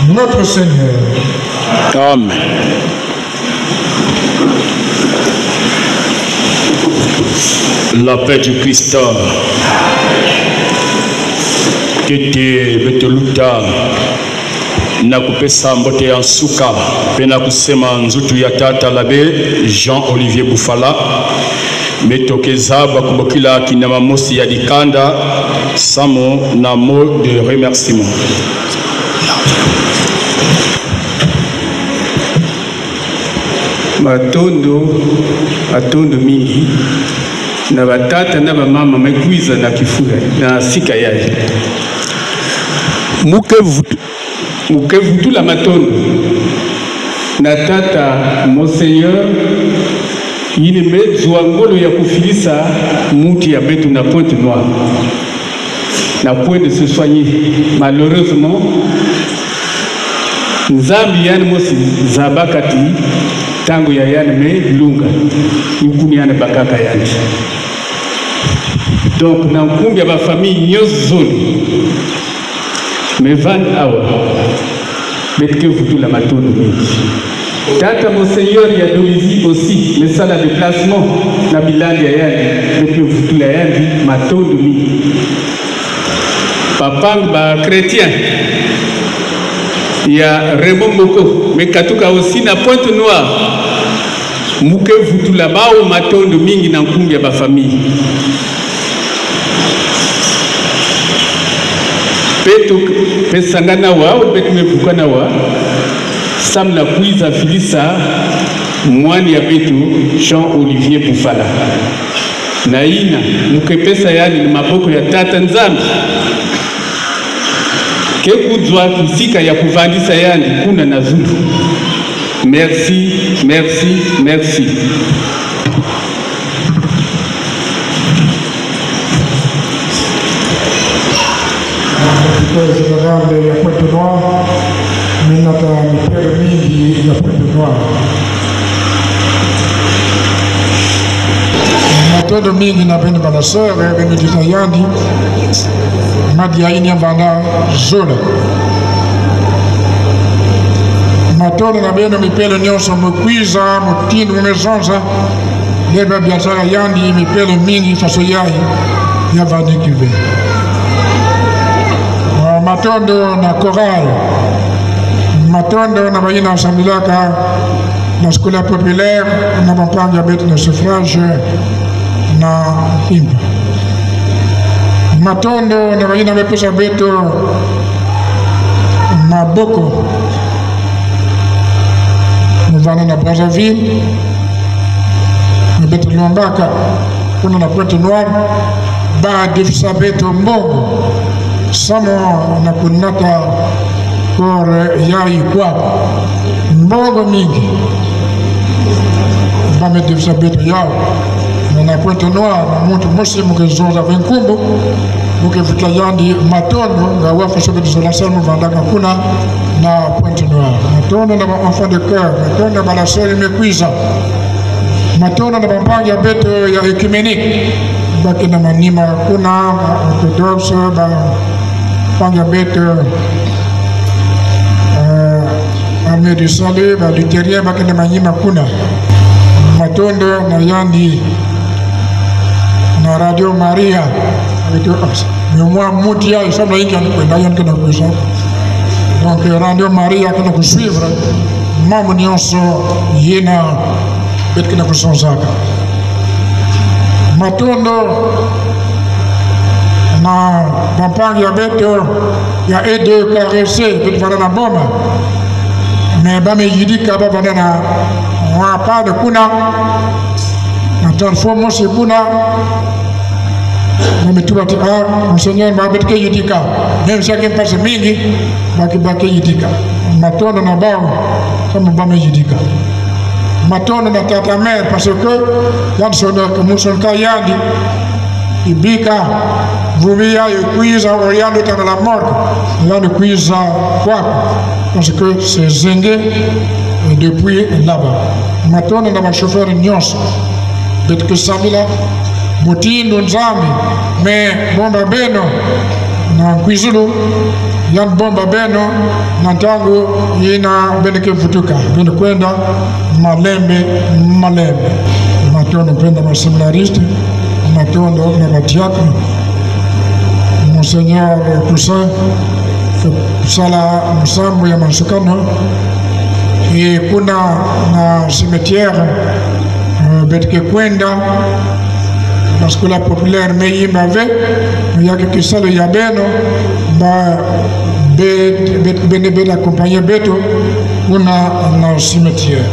notre Seigneur. Amen. La paix du Christ. Kete betoluta na kupesa mbote ya nsuka pe na kusema nzutu ya tata labe Jean-Olivier Bouffala metokeza bakubokila kinama mosi ya dikanda samo na mot de remerciement. Matondo atondo mingi na batata na bamama mekwiza na kifura na sika yaje mukevutula matondo na tata Monseigneur yine mezwa ngolo ya kufilisa muti ya betu na Pointe Noire na point de se soigner. Malheureusement nzambi yani mosi zabakati tango ya yani me lunga yukuni yani bakaka yani. Donc na nkumbi ya ba famille nyos zone me van awa betke futu la matondo mingi. Tata Monseigneur ya Dolisie aussi mais ça la déplacement na bilandi ya yani betke futu la yani matondo mingi. Papa ba chrétien ya Raymond Moko mais katuka aussi na Pointe Noire muke vutula bao matondo mingi na nkumbi ya ba famille peto pesangana wa betme bukana wa samla kuiza filisa mwani ya betu Jean Olivier Bufala na ina muke pesa yani ni maboko ya tata nzambi kekudzwa kisika ya kuvandisa yani kuna na zulu. Merci, merci, merci. Général ya Pointe Noire, minata mipere mingi ya Pointe Noire. Matondo mingi na beni balasere, beni ditayandi, Madia Inyavana Zola. Matondo na beno mipele nyonso mukwiza, mutinu mumezonza, leba biashara yandi mipele mingi faso yai yavani kive. Matondo na Coral, Matondo na bayina asambilaka na skula populaire na bampanga betu na suffrage na pimpa. Matondo na bayina bepesa betu na Boko muvana na Brazzaville na betu Luambaka kuna na Pointe Noire ba defisa betu Mbongo samo na kunata kore yai kwa Mbongo mingi ba me defisa betu yao na Pointe Noire muntu mosi mukezonza venkumbu mukevita yandi Matondo nga wafa sobe de la salle muvandaka kuna na Pointe Noire. Matondo na enfant de cœur, Matondo na la sœur mekwiza, Matondo na bambanga betu ya ecumenique baki na manima kuna orthodoxe ba panga betu armée du salut ba luthérien baki na manima kuna Matondo na yandi na Radio Maria moi Moutia il semble qu'il y a un peu de donc Radio Maria qui nous suivre maman nyonso yena betkina kusonzaka Matondo na pampang ya beto ya aide caresser de faire la bombe mais ba me yidika ba banana wa pas de kuna na transforme ce kuna Memetubati Monseigneur Mabetke Yidika, même si quelqu'un passe mingi, Baki Yidika. Matondo na bao, comme Bame Yidika. Matondo na tata mère, parce que Yann Sonor, que Mousson Kayandi, Ibika, Vumia, Kuiza, Oriando dans la mort, Yann Kuiza, quoi, parce que c'est Zenge depuis là-bas. Matondo na chauffeur Nyons, Betke Samila. Mutindo nzambi me bomba beno na kwizulu yan bomba beno na tango yina beneke futuka beno kwenda malembe Matondo kwenda maseminariste Matondo na batiaka Monseigneur Toussaint sala msambo ya mansukano e kuna na cimetière beteke kwenda parce que la populaire meyi m'avait il y a quelque chose il y a beno ba bet accompagner beto una na cimetière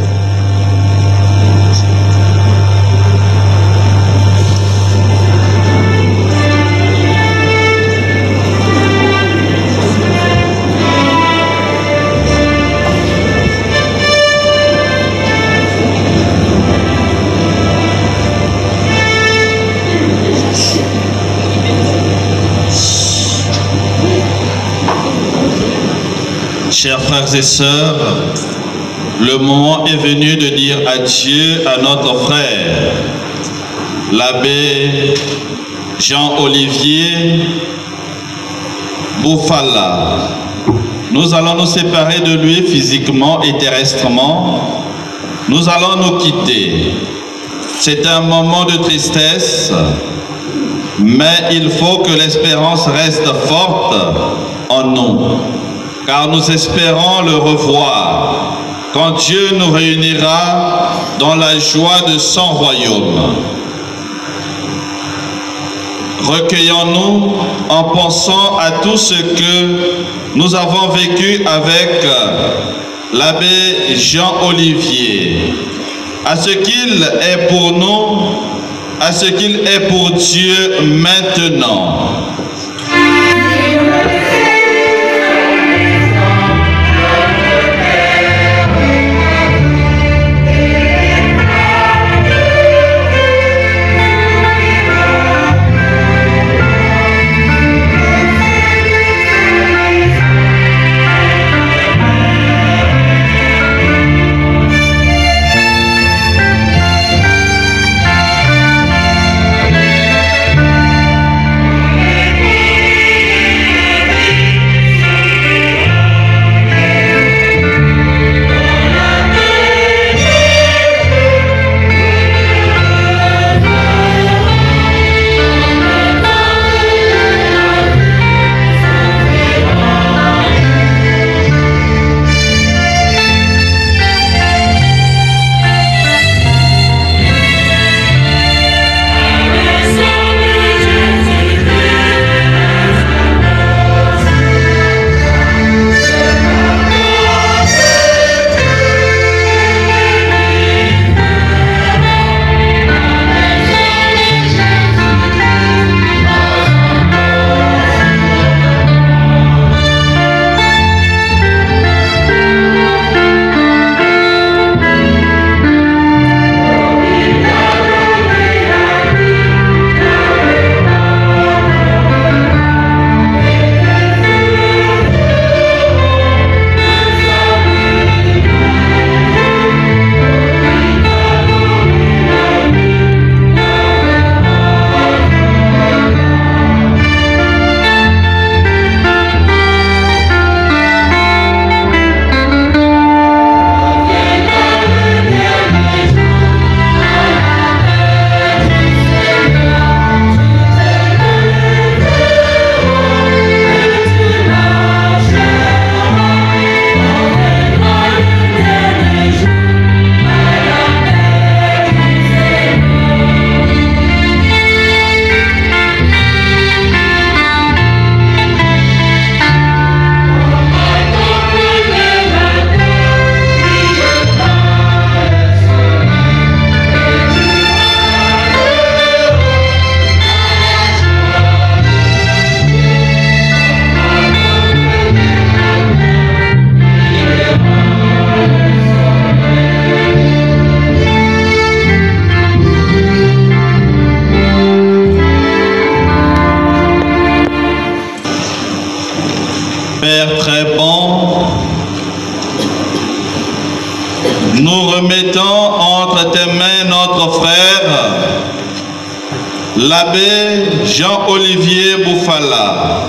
frères et sœurs, le moment est venu de dire adieu à notre frère, l'abbé Jean-Olivier Boufala. Nous allons nous séparer de lui physiquement et terrestrement. Nous allons nous quitter. C'est un moment de tristesse, mais il faut que l'espérance reste forte en nous, car nous espérons le revoir quand Dieu nous réunira dans la joie de son royaume. Recueillons-nous en pensant à tout ce que nous avons vécu avec l'abbé Jean-Olivier, à ce qu'il est pour nous, à ce qu'il est pour Dieu maintenant. Père très bon, nous remettons entre tes mains notre frère, l'abbé Jean-Olivier Boufala,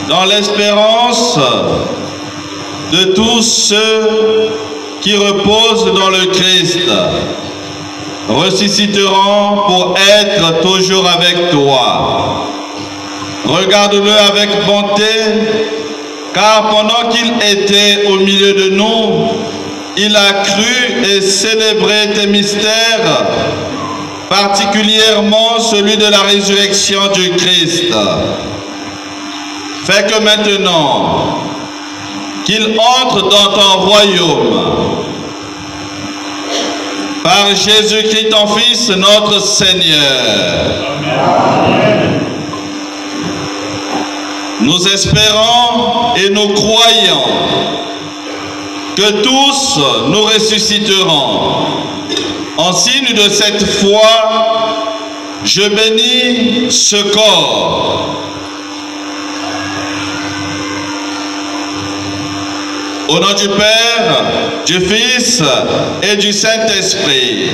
dans l'espérance de tous ceux qui reposent dans le Christ, ressusciteront pour être toujours avec toi. Regarde-le avec bonté, car pendant qu'il était au milieu de nous, il a cru et célébré tes mystères, particulièrement celui de la résurrection du Christ. Fais que maintenant, qu'il entre dans ton royaume, par Jésus-Christ, ton Fils, notre Seigneur. Amen. Nous espérons et nous croyons que tous nous ressusciterons. En signe de cette foi, je bénis ce corps. Au nom du Père, du Fils et du Saint-Esprit.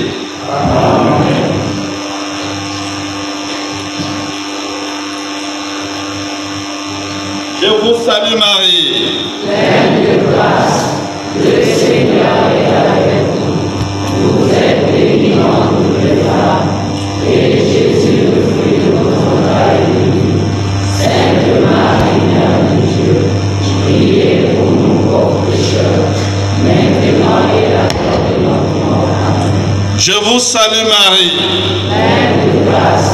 Je vous salue Marie. Pleine de grâce, le Seigneur est avec vous. Vous êtes bénie entre toutes les femmes, et Jésus, le fruit de votre entrailles, est béni. Sainte Marie, Mère de Dieu, priez pour nous pauvres pécheurs, maintenant et à l'heure de notre mort. Amen. Je vous salue Marie. Pleine de grâce,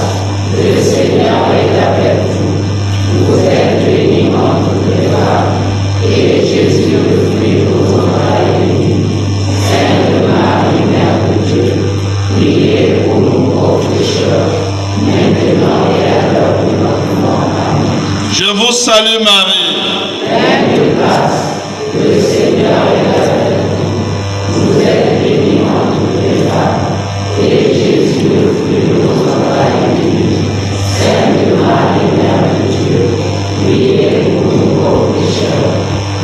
le Seigneur est avec vous. Vous êtes bénie entre toutes les femmes, et Jésus, le fruit de vos entrailles, est béni. Sainte Marie, Mère de Dieu, priez pour nous pauvres pécheurs, maintenant et à l'heure de notre mort. Amen. Je vous salue Marie. Pleine de grâce, le Seigneur est avec vous. Vous êtes bénie entre toutes les femmes, et Jésus, le fruit de vos entrailles, est béni. Sainte Marie, Mère de Dieu, priez pour nous pauvres pécheurs,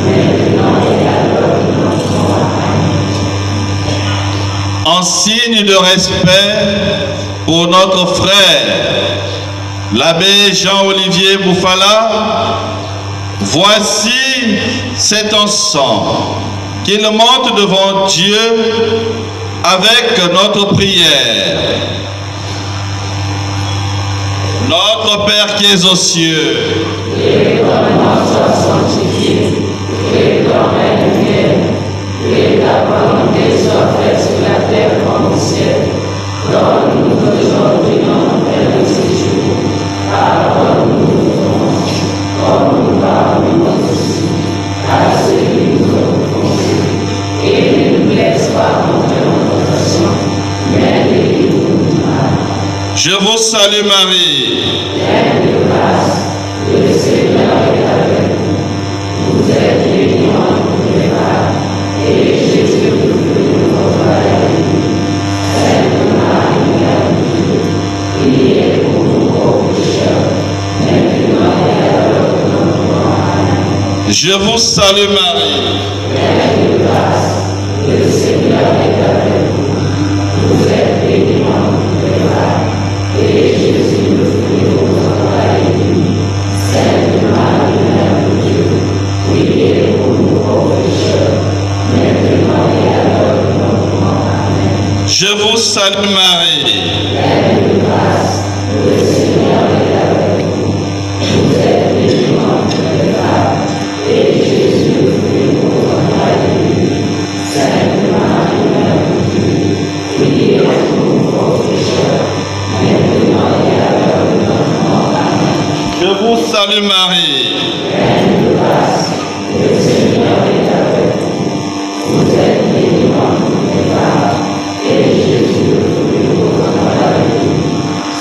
maintenant et à l'heure de notre mort. Amen. En signe de respect pour notre frère, l'abbé Jean-Olivier Bouffala, voici cet encens qu'il monte devant Dieu avec notre prière. Notre Père qui es aux cieux, Que ton nom soit sanctifié, que ton règne vienne, que ta volonté soit faite sur la terre comme au ciel. Donne-nous aujourd'hui notre pain de ce jour. Pardonne-nous nos offenses, comme nous pardonnons aussi à ceux qui nous ont offensés. Et ne nous laisse pas entrer en tentation, mais délivre-nous du mal. je vous salue Marie. Pleine de grâce, le Seigneur est avec vous. Vous êtes bénie entre toutes les femmes, et Jésus, le fruit de votre entrailles, est béni. Sainte Marie, Mère de Dieu, priez pour nous pauvres pécheurs, maintenant et à l'heure de notre mort. Amen. Je vous salue Marie. Pleine de grâce, le Seigneur est avec vous. Vous êtes bénie entre toutes les femmes, et Jésus, le fruit de vos entrailles, est béni. Sainte Marie, Mère de Dieu, priez pour nous pauvres pécheurs, maintenant et à l'heure de notre mort. Amen. Je vous salue Marie. Pleine de grâce, le Seigneur est avec vous. Vous êtes bénie entre toutes les femmes, et Jésus, le fruit de vos entrailles, est béni. Sainte Marie, Mère de Dieu, priez pour nous pauvres pécheurs, maintenant et à l'heure de notre mort. Amen. Je vous salue Marie. Pleine de grâce, le Seigneur est avec vous. Vous êtes bénie entre toutes les femmes, et Jésus, le fruit de vos entrailles, est béni.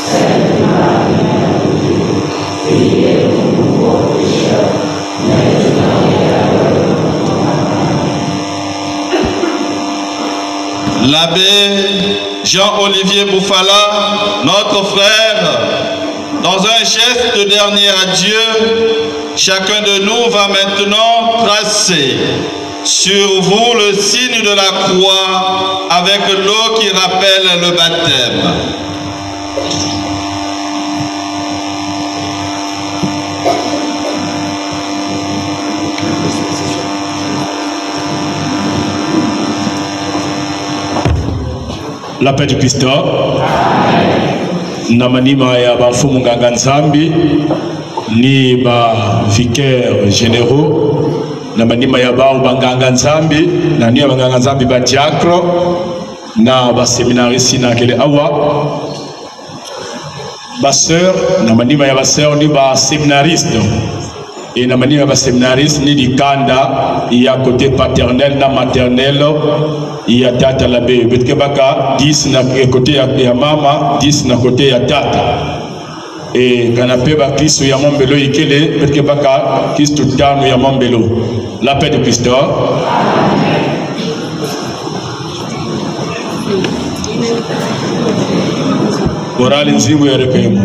Sainte Marie, Mère de Dieu, priez pour nous pauvres pécheurs, maintenant et à l'heure de notre mort. Amen. L'abbé Jean-Olivier Bouffala, notre frère, dans un geste de dernier adieu, chacun de nous va maintenant tracer sur vous le signe de la croix avec l'eau qui rappelle le baptême. La paix du Christ. Na manima ya bafumu nganga nzambi ni ba vicaires généraux na manima ya ba banganga nzambi na ni banganga nzambi ba diacre na ba séminaristes na kele awa ba sœur na manima ya ba sœur ni ba séminaristes et na manima ya ba séminaristes ni dikanda ya côté paternel na maternel ya tata l'abbé betke baka 10 na côté ya mama 10 na côté ya tata et canapé ba Kristo ya mombelo ikele betke baka Kristo tano ya mombelo. La paix de Christ. Morale nzimu ya repemo.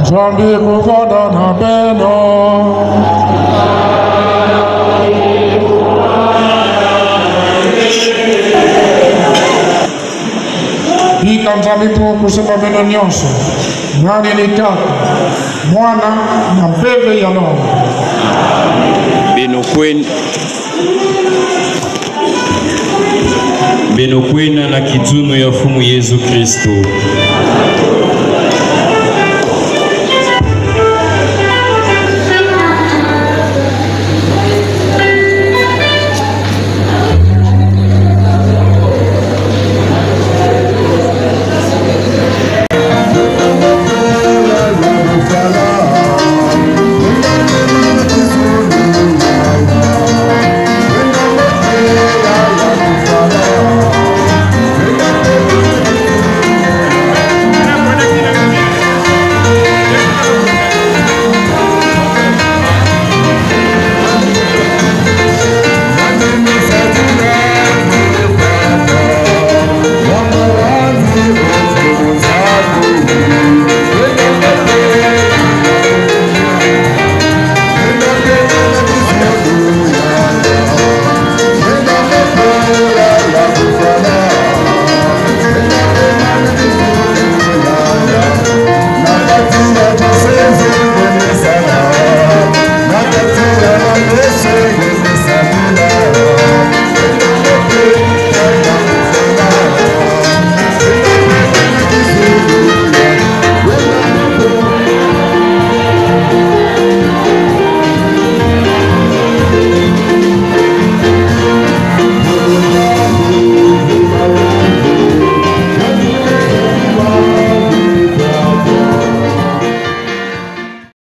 Zambi kuvoda na beno. Hika mzamipu kusema beno nyonso. Nani nitaka. Mwana na mbele ya Mungu. Beno kwena na kidumu ya fumu Yesu Kristo.